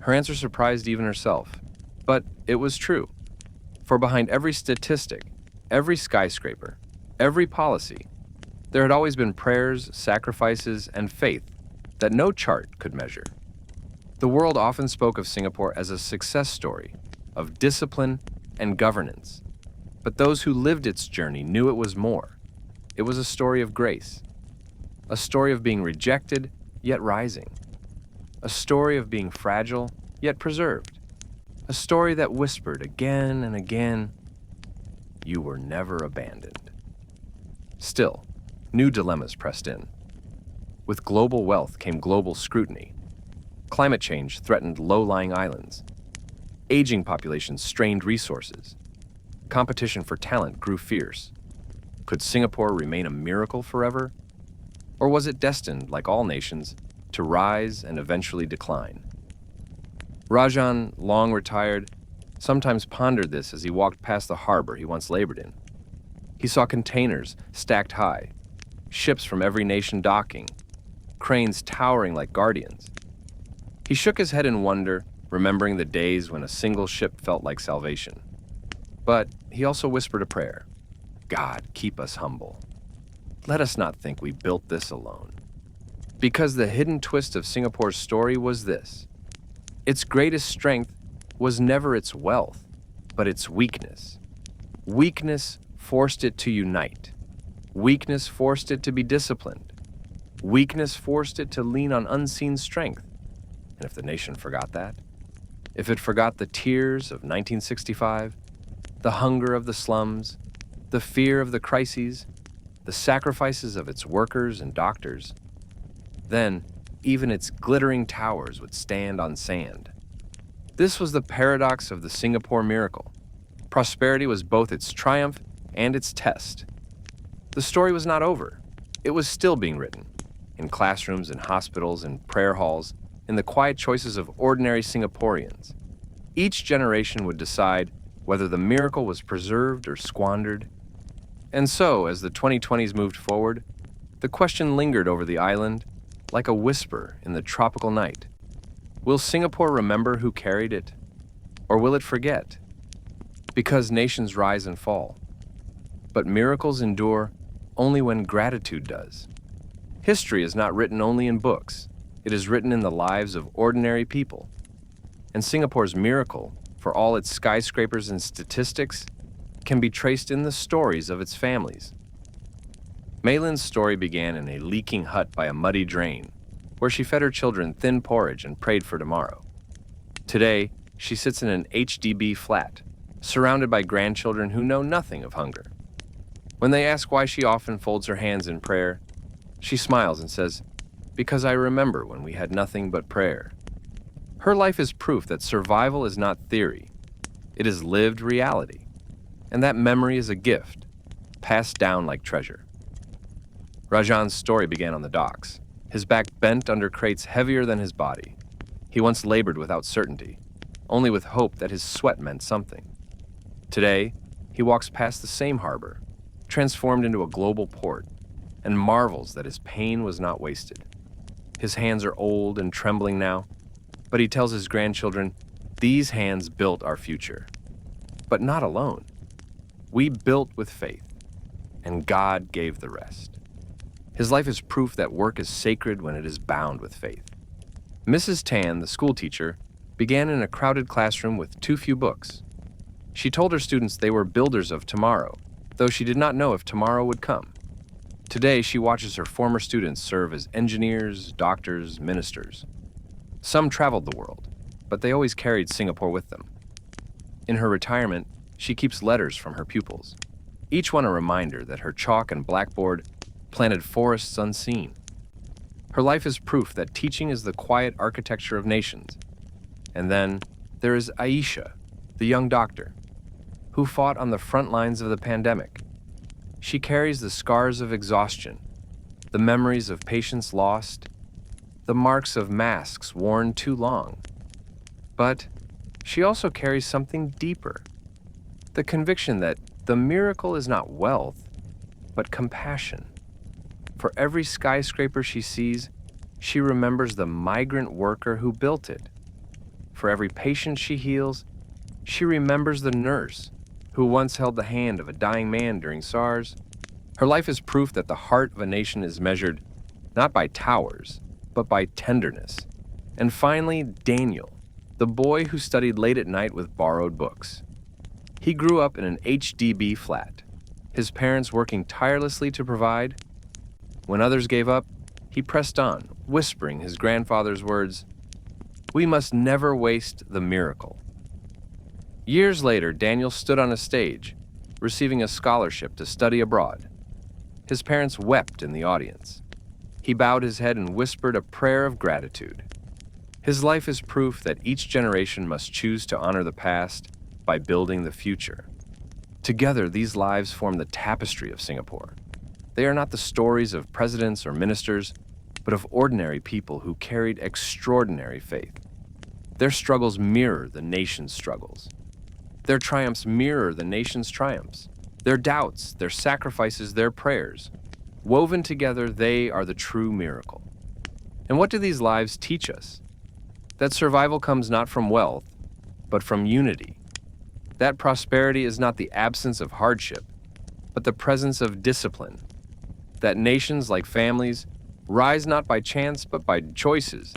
Her answer surprised even herself, but it was true. For behind every statistic, every skyscraper, every policy, there had always been prayers, sacrifices, and faith that no chart could measure. The world often spoke of Singapore as a success story of discipline and governance, but those who lived its journey knew it was more. It was a story of grace, a story of being rejected yet rising, a story of being fragile yet preserved, a story that whispered again and again, "You were never abandoned." Still, new dilemmas pressed in. With global wealth came global scrutiny. Climate change threatened low-lying islands. Aging populations strained resources. Competition for talent grew fierce. Could Singapore remain a miracle forever? Or was it destined, like all nations, to rise and eventually decline? Rajan, long retired, sometimes pondered this as he walked past the harbor he once labored in. He saw containers stacked high, ships from every nation docking, cranes towering like guardians. He shook his head in wonder, remembering the days when a single ship felt like salvation. But he also whispered a prayer. "God, keep us humble. Let us not think we built this alone." Because the hidden twist of Singapore's story was this: its greatest strength was never its wealth, but its weakness. Weakness forced it to unite. Weakness forced it to be disciplined. Weakness forced it to lean on unseen strength. And if the nation forgot that, if it forgot the tears of 1965, the hunger of the slums, the fear of the crises, the sacrifices of its workers and doctors, then even its glittering towers would stand on sand. This was the paradox of the Singapore miracle. Prosperity was both its triumph and its test. The story was not over. It was still being written, in classrooms, in hospitals, in prayer halls, in the quiet choices of ordinary Singaporeans. Each generation would decide whether the miracle was preserved or squandered. And so, as the 2020s moved forward, the question lingered over the island like a whisper in the tropical night. Will Singapore remember who carried it? Or will it forget? Because nations rise and fall. But miracles endure only when gratitude does. History is not written only in books. It is written in the lives of ordinary people. And Singapore's miracle, for all its skyscrapers and statistics, can be traced in the stories of its families. Mei Lin's story began in a leaking hut by a muddy drain, where she fed her children thin porridge and prayed for tomorrow. Today, she sits in an HDB flat, surrounded by grandchildren who know nothing of hunger. When they ask why she often folds her hands in prayer, she smiles and says, "Because I remember when we had nothing but prayer." Her life is proof that survival is not theory. It is lived reality. And that memory is a gift, passed down like treasure. Rajan's story began on the docks, his back bent under crates heavier than his body. He once labored without certainty, only with hope that his sweat meant something. Today, he walks past the same harbor, transformed into a global port, and marvels that his pain was not wasted. His hands are old and trembling now, But he tells his grandchildren, "These hands built our future." But not alone. We built with faith, and God gave the rest. His life is proof that work is sacred when it is bound with faith. Mrs. Tan, the schoolteacher, began in a crowded classroom with too few books. She told her students they were builders of tomorrow, though she did not know if tomorrow would come. Today, she watches her former students serve as engineers, doctors, ministers. Some traveled the world, but they always carried Singapore with them. In her retirement, she keeps letters from her pupils, each one a reminder that her chalk and blackboard planted forests unseen. Her life is proof that teaching is the quiet architecture of nations. And then there is Aisha, the young doctor, who fought on the front lines of the pandemic. She carries the scars of exhaustion, the memories of patients lost, the marks of masks worn too long. But she also carries something deeper, the conviction that the miracle is not wealth, but compassion. For every skyscraper she sees, she remembers the migrant worker who built it. For every patient she heals, she remembers the nurse who once held the hand of a dying man during SARS. Her life is proof that the heart of a nation is measured not by towers, but by tenderness. And finally, Daniel, the boy who studied late at night with borrowed books. He grew up in an HDB flat, his parents working tirelessly to provide. When others gave up, he pressed on, whispering his grandfather's words, "We must never waste the miracle." Years later, Daniel stood on a stage, receiving a scholarship to study abroad. His parents wept in the audience. He bowed his head and whispered a prayer of gratitude. His life is proof that each generation must choose to honor the past by building the future. Together, these lives form the tapestry of Singapore. They are not the stories of presidents or ministers, but of ordinary people who carried extraordinary faith. Their struggles mirror the nation's struggles. Their triumphs mirror the nation's triumphs. Their doubts, their sacrifices, their prayers. Woven together, they are the true miracle. And what do these lives teach us? That survival comes not from wealth, but from unity. That prosperity is not the absence of hardship, but the presence of discipline. That nations, like families, rise not by chance, but by choices.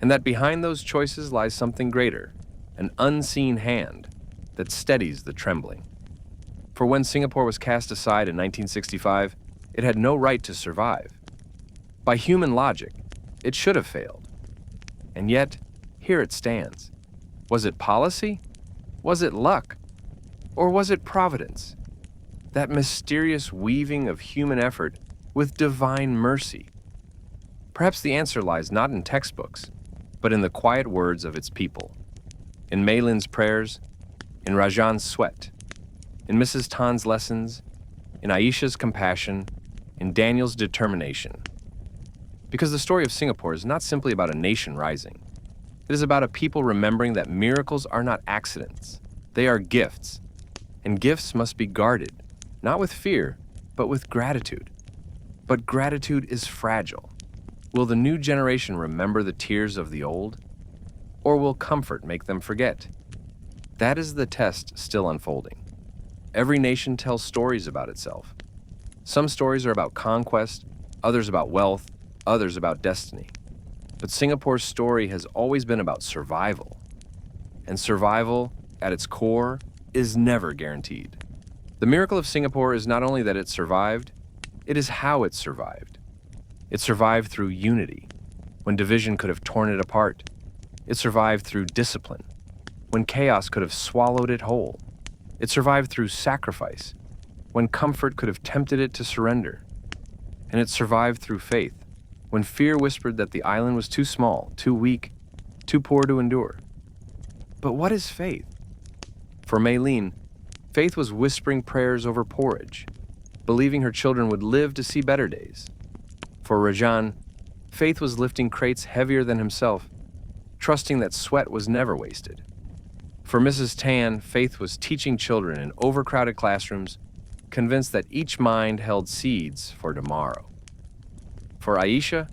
And that behind those choices lies something greater, an unseen hand that steadies the trembling. For when Singapore was cast aside in 1965, it had no right to survive. By human logic, it should have failed. And yet, here it stands. Was it policy? Was it luck? Or was it providence? That mysterious weaving of human effort with divine mercy. Perhaps the answer lies not in textbooks, but in the quiet words of its people. In Mei Lin's prayers, in Rajan's sweat, in Mrs. Tan's lessons, in Aisha's compassion, in Daniel's determination. Because the story of Singapore is not simply about a nation rising. It is about a people remembering that miracles are not accidents. They are gifts. And gifts must be guarded, not with fear, but with gratitude. But gratitude is fragile. Will the new generation remember the tears of the old? Or will comfort make them forget? That is the test still unfolding. Every nation tells stories about itself. Some stories are about conquest, others about wealth, others about destiny. But Singapore's story has always been about survival. And survival, at its core, is never guaranteed. The miracle of Singapore is not only that it survived, it is how it survived. It survived through unity, when division could have torn it apart. It survived through discipline, when chaos could have swallowed it whole. It survived through sacrifice, when comfort could have tempted it to surrender. And it survived through faith, when fear whispered that the island was too small, too weak, too poor to endure. But what is faith? For Mei Lin, faith was whispering prayers over porridge, believing her children would live to see better days. For Rajan, faith was lifting crates heavier than himself, trusting that sweat was never wasted. For Mrs. Tan, faith was teaching children in overcrowded classrooms, convinced that each mind held seeds for tomorrow. For Aisha,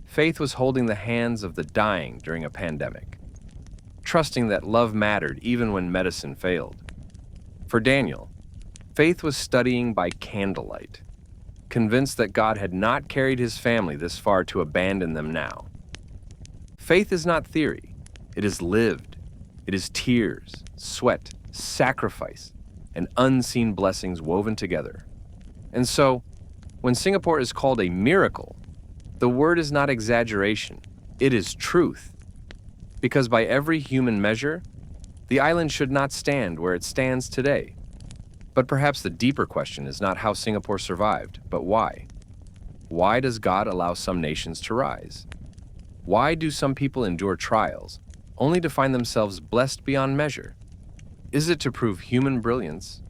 faith was holding the hands of the dying during a pandemic, trusting that love mattered even when medicine failed. For Daniel, faith was studying by candlelight, convinced that God had not carried his family this far to abandon them now. Faith is not theory. It is lived. It is tears, sweat, sacrifice, and unseen blessings woven together. And so, when Singapore is called a miracle, the word is not exaggeration, it is truth. Because by every human measure, the island should not stand where it stands today. But perhaps the deeper question is not how Singapore survived, but why. Why does God allow some nations to rise? Why do some people endure trials, only to find themselves blessed beyond measure? Is it to prove human brilliance,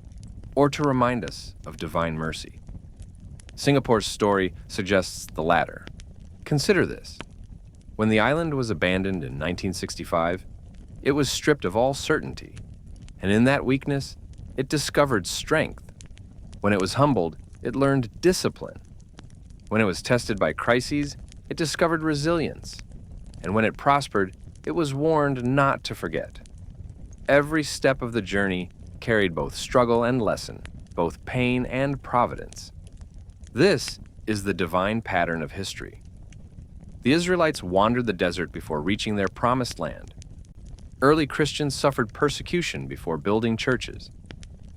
or to remind us of divine mercy? Singapore's story suggests the latter. Consider this. When the island was abandoned in 1965, it was stripped of all certainty, and in that weakness, it discovered strength. When it was humbled, it learned discipline. When it was tested by crises, it discovered resilience. And when it prospered, it was warned not to forget. Every step of the journey carried both struggle and lesson, both pain and providence. This is the divine pattern of history. The Israelites wandered the desert before reaching their promised land. Early Christians suffered persecution before building churches.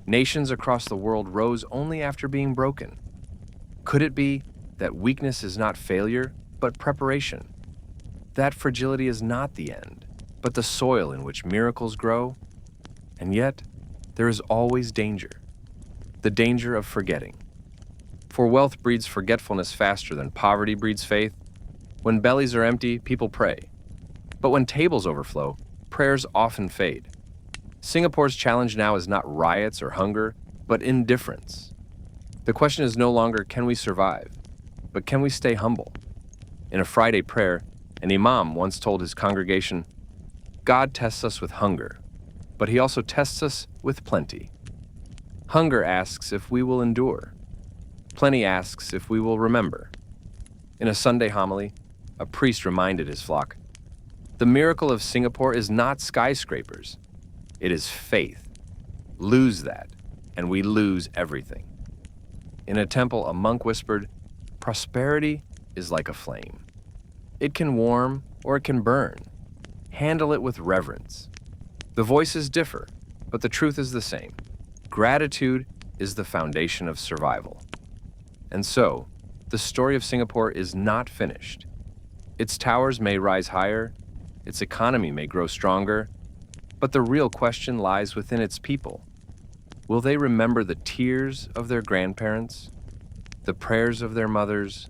Nations across the world rose only after being broken. Could it be that weakness is not failure, but preparation? That fragility is not the end, but the soil in which miracles grow? And yet, there is always danger. The danger of forgetting. For wealth breeds forgetfulness faster than poverty breeds faith. When bellies are empty, people pray. But when tables overflow, prayers often fade. Singapore's challenge now is not riots or hunger, but indifference. The question is no longer, can we survive? But can we stay humble? In a Friday prayer, an imam once told his congregation, God tests us with hunger, but he also tests us with plenty. Hunger asks if we will endure. Plenty asks if we will remember. In a Sunday homily, a priest reminded his flock, the miracle of Singapore is not skyscrapers. It is faith. Lose that, and we lose everything. In a temple, a monk whispered, prosperity is like a flame. It can warm or it can burn. Handle it with reverence. The voices differ, but the truth is the same. Gratitude is the foundation of survival. And so, the story of Singapore is not finished. Its towers may rise higher, its economy may grow stronger, but the real question lies within its people. Will they remember the tears of their grandparents, the prayers of their mothers,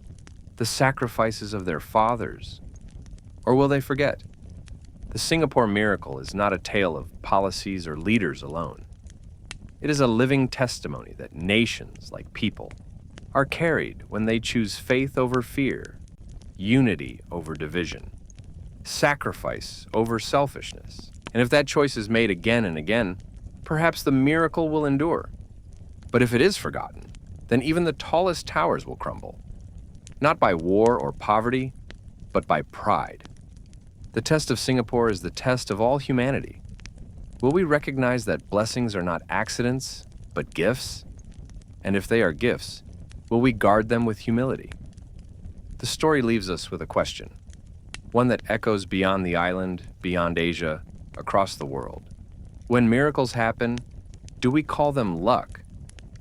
the sacrifices of their fathers? Or will they forget? The Singapore miracle is not a tale of policies or leaders alone. It is a living testimony that nations, like people, are carried when they choose faith over fear, unity over division, sacrifice over selfishness. And if that choice is made again and again, perhaps the miracle will endure. But if it is forgotten, then even the tallest towers will crumble. Not by war or poverty, but by pride. The test of Singapore is the test of all humanity. Will we recognize that blessings are not accidents, but gifts? And if they are gifts, will we guard them with humility? The story leaves us with a question, one that echoes beyond the island, beyond Asia, across the world. When miracles happen, do we call them luck,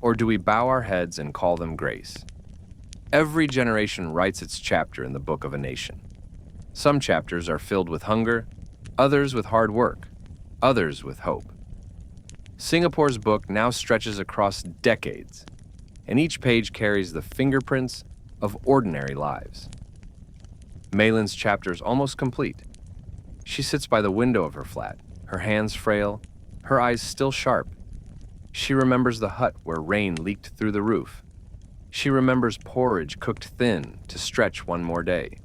or do we bow our heads and call them grace? Every generation writes its chapter in the book of a nation. Some chapters are filled with hunger, others with hard work, others with hope. Singapore's book now stretches across decades, and each page carries the fingerprints of ordinary lives. Maylin's chapter is almost complete. She sits by the window of her flat, her hands frail, her eyes still sharp. She remembers the hut where rain leaked through the roof. She remembers porridge cooked thin to stretch one more day.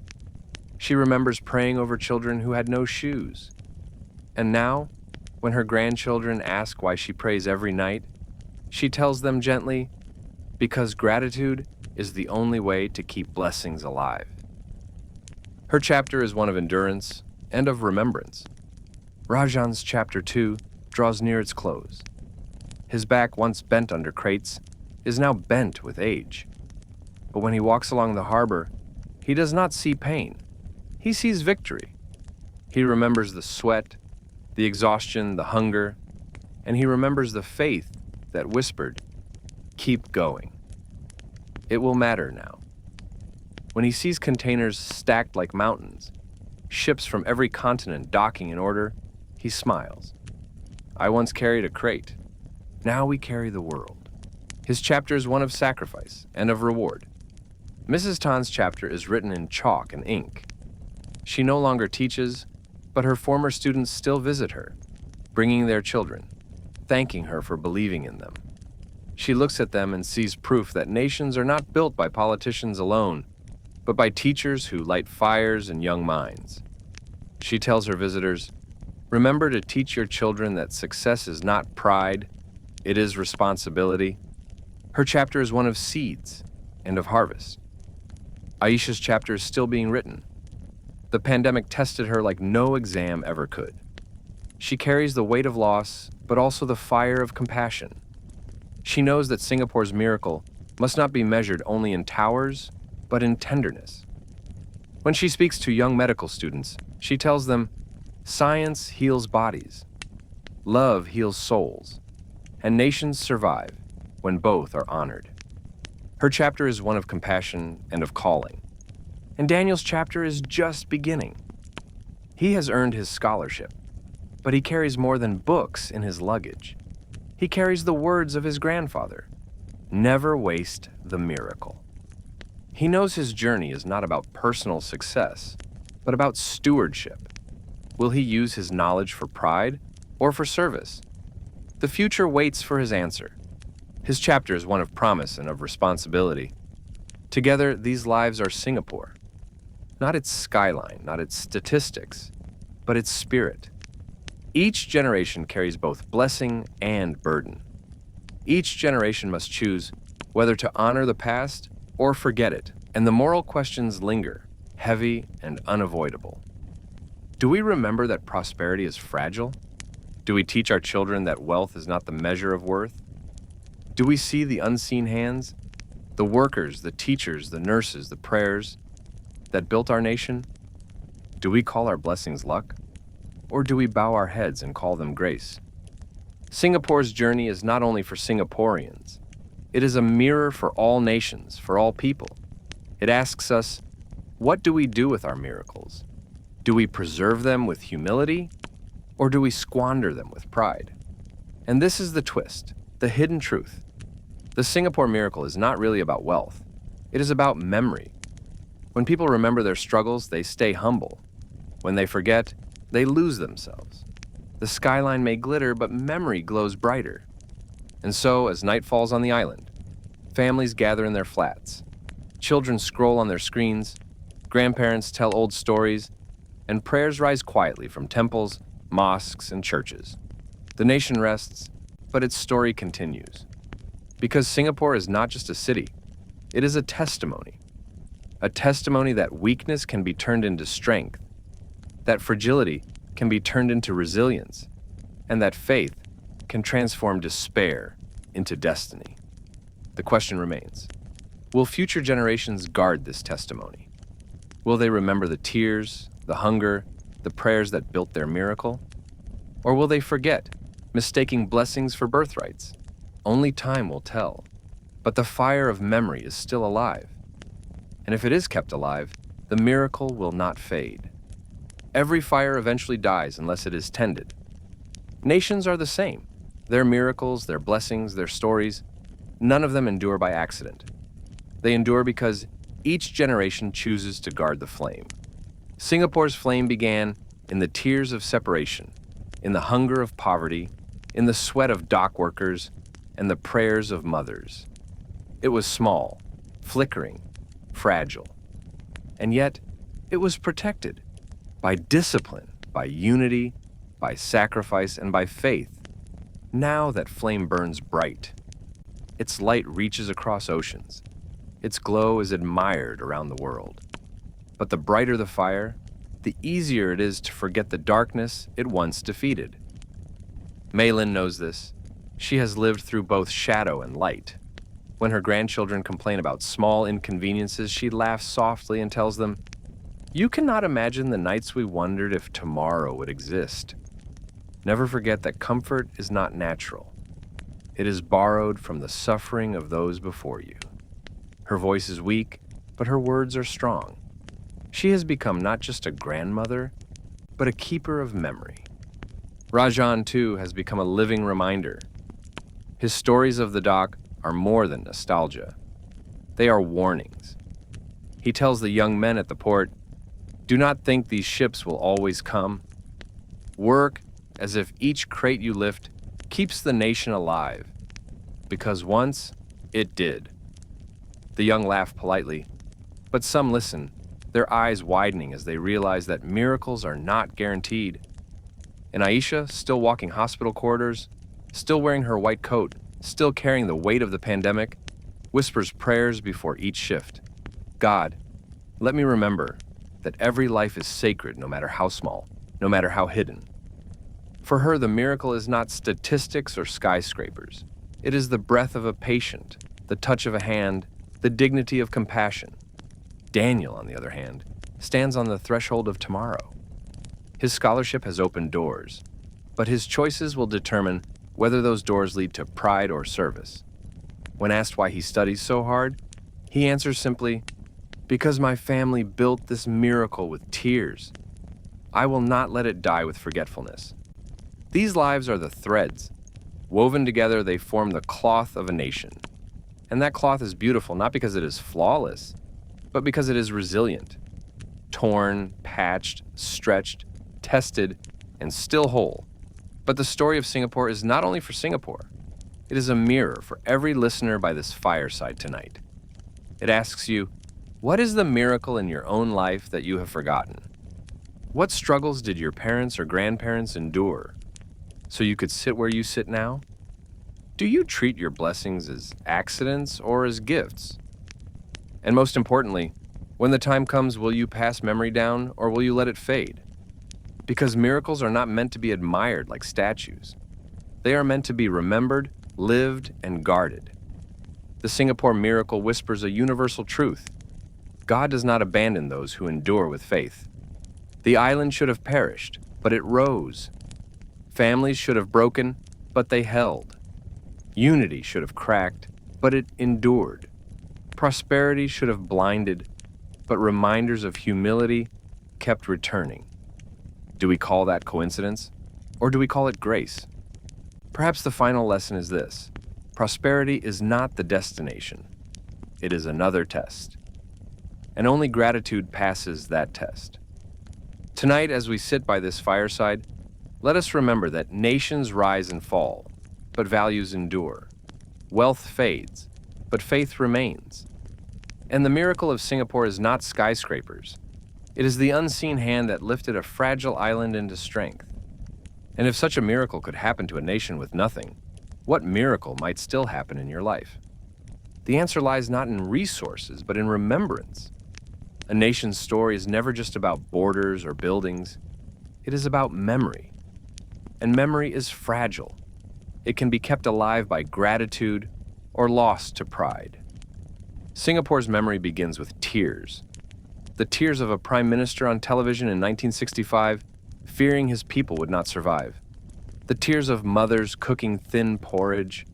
She remembers praying over children who had no shoes. And now, when her grandchildren ask why she prays every night, she tells them gently, because gratitude is the only way to keep blessings alive. Her chapter is one of endurance and of remembrance. Rajan's chapter 2 draws near its close. His back, once bent under crates, is now bent with age. But when he walks along the harbor, he does not see pain. He sees victory. He remembers the sweat, the exhaustion, the hunger, and he remembers the faith that whispered, "Keep going." It will matter now. When he sees containers stacked like mountains, ships from every continent docking in order, he smiles. I once carried a crate. Now we carry the world. His chapter is one of sacrifice and of reward. Mrs. Tan's chapter is written in chalk and ink. She no longer teaches, but her former students still visit her, bringing their children, thanking her for believing in them. She looks at them and sees proof that nations are not built by politicians alone, but by teachers who light fires in young minds. She tells her visitors, remember to teach your children that success is not pride, it is responsibility. Her chapter is one of seeds and of harvest. Aisha's chapter is still being written. The pandemic tested her like no exam ever could. She carries the weight of loss, but also the fire of compassion. She knows that Singapore's miracle must not be measured only in towers, but in tenderness. When she speaks to young medical students, she tells them, science heals bodies, love heals souls, and nations survive when both are honored. Her chapter is one of compassion and of calling. And Daniel's chapter is just beginning. He has earned his scholarship, but he carries more than books in his luggage. He carries the words of his grandfather. Never waste the miracle. He knows his journey is not about personal success, but about stewardship. Will he use his knowledge for pride or for service? The future waits for his answer. His chapter is one of promise and of responsibility. Together, these lives are Singapore. Not its skyline, not its statistics, but its spirit. Each generation carries both blessing and burden. Each generation must choose whether to honor the past or forget it, and the moral questions linger, heavy and unavoidable. Do we remember that prosperity is fragile? Do we teach our children that wealth is not the measure of worth? Do we see the unseen hands, the workers, the teachers, the nurses, the prayers that built our nation? Do we call our blessings luck? Or do we bow our heads and call them grace? Singapore's journey is not only for Singaporeans. It is a mirror for all nations, for all people. It asks us, what do we do with our miracles? Do we preserve them with humility, or do we squander them with pride? And this is the twist, the hidden truth. The Singapore miracle is not really about wealth. It is about memory. When people remember their struggles, they stay humble. When they forget, they lose themselves. The skyline may glitter, but memory glows brighter. And so, as night falls on the island, families gather in their flats. Children scroll on their screens, grandparents tell old stories, and prayers rise quietly from temples, mosques, and churches. The nation rests, but its story continues. Because Singapore is not just a city, it is a testimony. A testimony that weakness can be turned into strength, that fragility can be turned into resilience, and that faith can transform despair into destiny. The question remains, will future generations guard this testimony? Will they remember the tears, the hunger, the prayers that built their miracle? Or will they forget, mistaking blessings for birthrights? Only time will tell. But the fire of memory is still alive. And if it is kept alive, the miracle will not fade. Every fire eventually dies unless it is tended. Nations are the same. Their miracles, their blessings, their stories, none of them endure by accident. They endure because each generation chooses to guard the flame. Singapore's flame began in the tears of separation, in the hunger of poverty, in the sweat of dock workers, and the prayers of mothers. It was small, flickering, fragile. And yet, it was protected by discipline, by unity, by sacrifice, and by faith. Now that flame burns bright. Its light reaches across oceans. Its glow is admired around the world. But the brighter the fire, the easier it is to forget the darkness it once defeated. Maylin knows this. She has lived through both shadow and light. When her grandchildren complain about small inconveniences, she laughs softly and tells them, "You cannot imagine the nights we wondered if tomorrow would exist." Never forget that comfort is not natural. It is borrowed from the suffering of those before you. Her voice is weak, but her words are strong. She has become not just a grandmother, but a keeper of memory. Rajan, too, has become a living reminder. His stories of the dock are more than nostalgia. They are warnings. He tells the young men at the port, "Do not think these ships will always come. Work as if each crate you lift keeps the nation alive, because once it did." The young laugh politely, but some listen, their eyes widening as they realize that miracles are not guaranteed. And Aisha, still walking hospital corridors, still wearing her white coat, still carrying the weight of the pandemic, whispers prayers before each shift. "God, let me remember that every life is sacred, no matter how small, no matter how hidden." For her, the miracle is not statistics or skyscrapers. It is the breath of a patient, the touch of a hand, the dignity of compassion. Daniel, on the other hand, stands on the threshold of tomorrow. His scholarship has opened doors, but his choices will determine whether those doors lead to pride or service. When asked why he studies so hard, he answers simply, "Because my family built this miracle with tears. I will not let it die with forgetfulness." These lives are the threads. Woven together, they form the cloth of a nation. And that cloth is beautiful not because it is flawless, but because it is resilient. Torn, patched, stretched, tested, and still whole. But the story of Singapore is not only for Singapore. It is a mirror for every listener by this fireside tonight. It asks you, what is the miracle in your own life that you have forgotten? What struggles did your parents or grandparents endure so you could sit where you sit now? Do you treat your blessings as accidents or as gifts? And most importantly, when the time comes, will you pass memory down or will you let it fade? Because miracles are not meant to be admired like statues. They are meant to be remembered, lived, and guarded. The Singapore miracle whispers a universal truth. God does not abandon those who endure with faith. The island should have perished, but it rose. Families should have broken, but they held. Unity should have cracked, but it endured. Prosperity should have blinded, but reminders of humility kept returning. Do we call that coincidence, or do we call it grace? Perhaps the final lesson is this: prosperity is not the destination. It is another test. And only gratitude passes that test. Tonight, as we sit by this fireside, let us remember that nations rise and fall, but values endure. Wealth fades, but faith remains. And the miracle of Singapore is not skyscrapers. It is the unseen hand that lifted a fragile island into strength. And if such a miracle could happen to a nation with nothing, what miracle might still happen in your life? The answer lies not in resources, but in remembrance. A nation's story is never just about borders or buildings. It is about memory. And memory is fragile. It can be kept alive by gratitude or lost to pride. Singapore's memory begins with tears. The tears of a prime minister on television in 1965, fearing his people would not survive. The tears of mothers cooking thin porridge.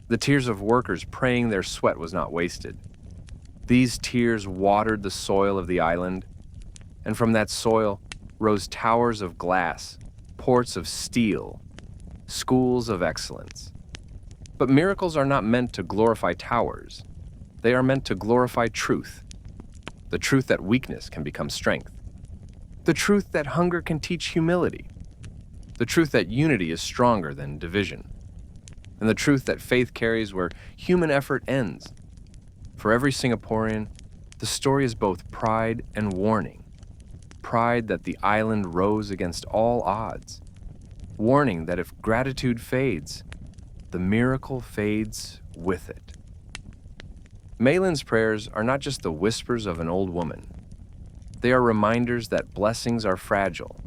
The tears of workers praying their sweat was not wasted. These tears watered the soil of the island, and from that soil rose towers of glass, ports of steel, schools of excellence. But miracles are not meant to glorify towers. They are meant to glorify truth. The truth that weakness can become strength. The truth that hunger can teach humility. The truth that unity is stronger than division. And the truth that faith carries where human effort ends. For every Singaporean, the story is both pride and warning. Pride that the island rose against all odds. Warning that if gratitude fades, the miracle fades with it. Maylin's prayers are not just the whispers of an old woman. They are reminders that blessings are fragile.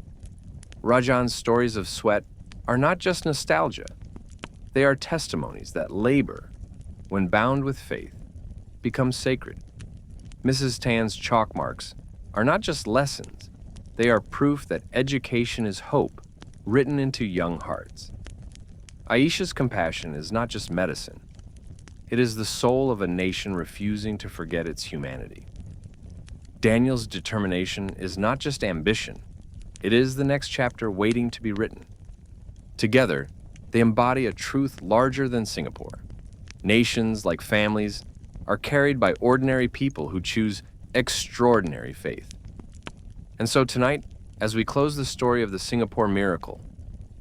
Rajan's stories of sweat are not just nostalgia. They are testimonies that labor, when bound with faith, becomes sacred. Mrs. Tan's chalk marks are not just lessons. They are proof that education is hope written into young hearts. Aisha's compassion is not just medicine. It is the soul of a nation refusing to forget its humanity. Daniel's determination is not just ambition. It is the next chapter waiting to be written. Together, they embody a truth larger than Singapore. Nations, like families, are carried by ordinary people who choose extraordinary faith. And so tonight, as we close the story of the Singapore miracle,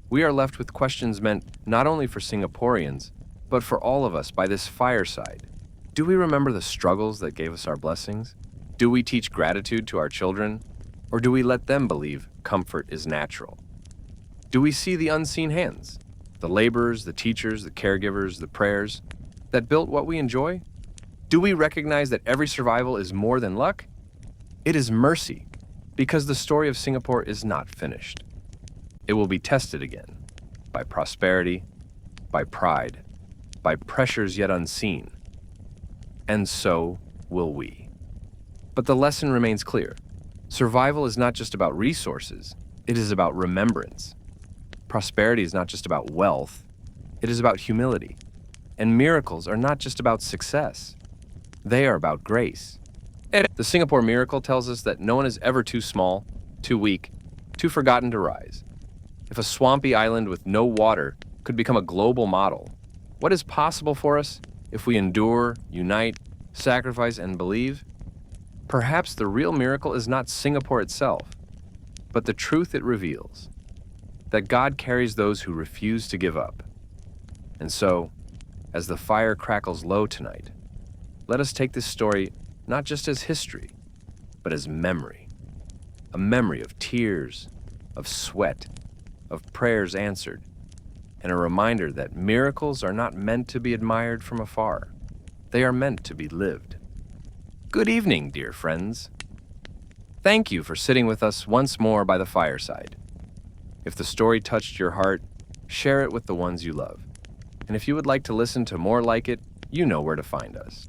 we are left with questions meant not only for Singaporeans, but for all of us by this fireside. Do we remember the struggles that gave us our blessings? Do we teach gratitude to our children? Or do we let them believe comfort is natural? Do we see the unseen hands, the laborers, the teachers, the caregivers, the prayers that built what we enjoy? Do we recognize that every survival is more than luck? It is mercy, because the story of Singapore is not finished. It will be tested again by prosperity, by pride, by pressures yet unseen. And so will we. But the lesson remains clear. Survival is not just about resources, it is about remembrance. Prosperity is not just about wealth, it is about humility. And miracles are not just about success, they are about grace. The Singapore miracle tells us that no one is ever too small, too weak, too forgotten to rise. If a swampy island with no water could become a global model, what is possible for us if we endure, unite, sacrifice, and believe? Perhaps the real miracle is not Singapore itself, but the truth it reveals, that God carries those who refuse to give up. And so, as the fire crackles low tonight, let us take this story not just as history, but as memory. A memory of tears, of sweat, of prayers answered, and a reminder that miracles are not meant to be admired from afar. They are meant to be lived. Good evening, dear friends. Thank you for sitting with us once more by the fireside. If the story touched your heart, share it with the ones you love. And if you would like to listen to more like it, you know where to find us.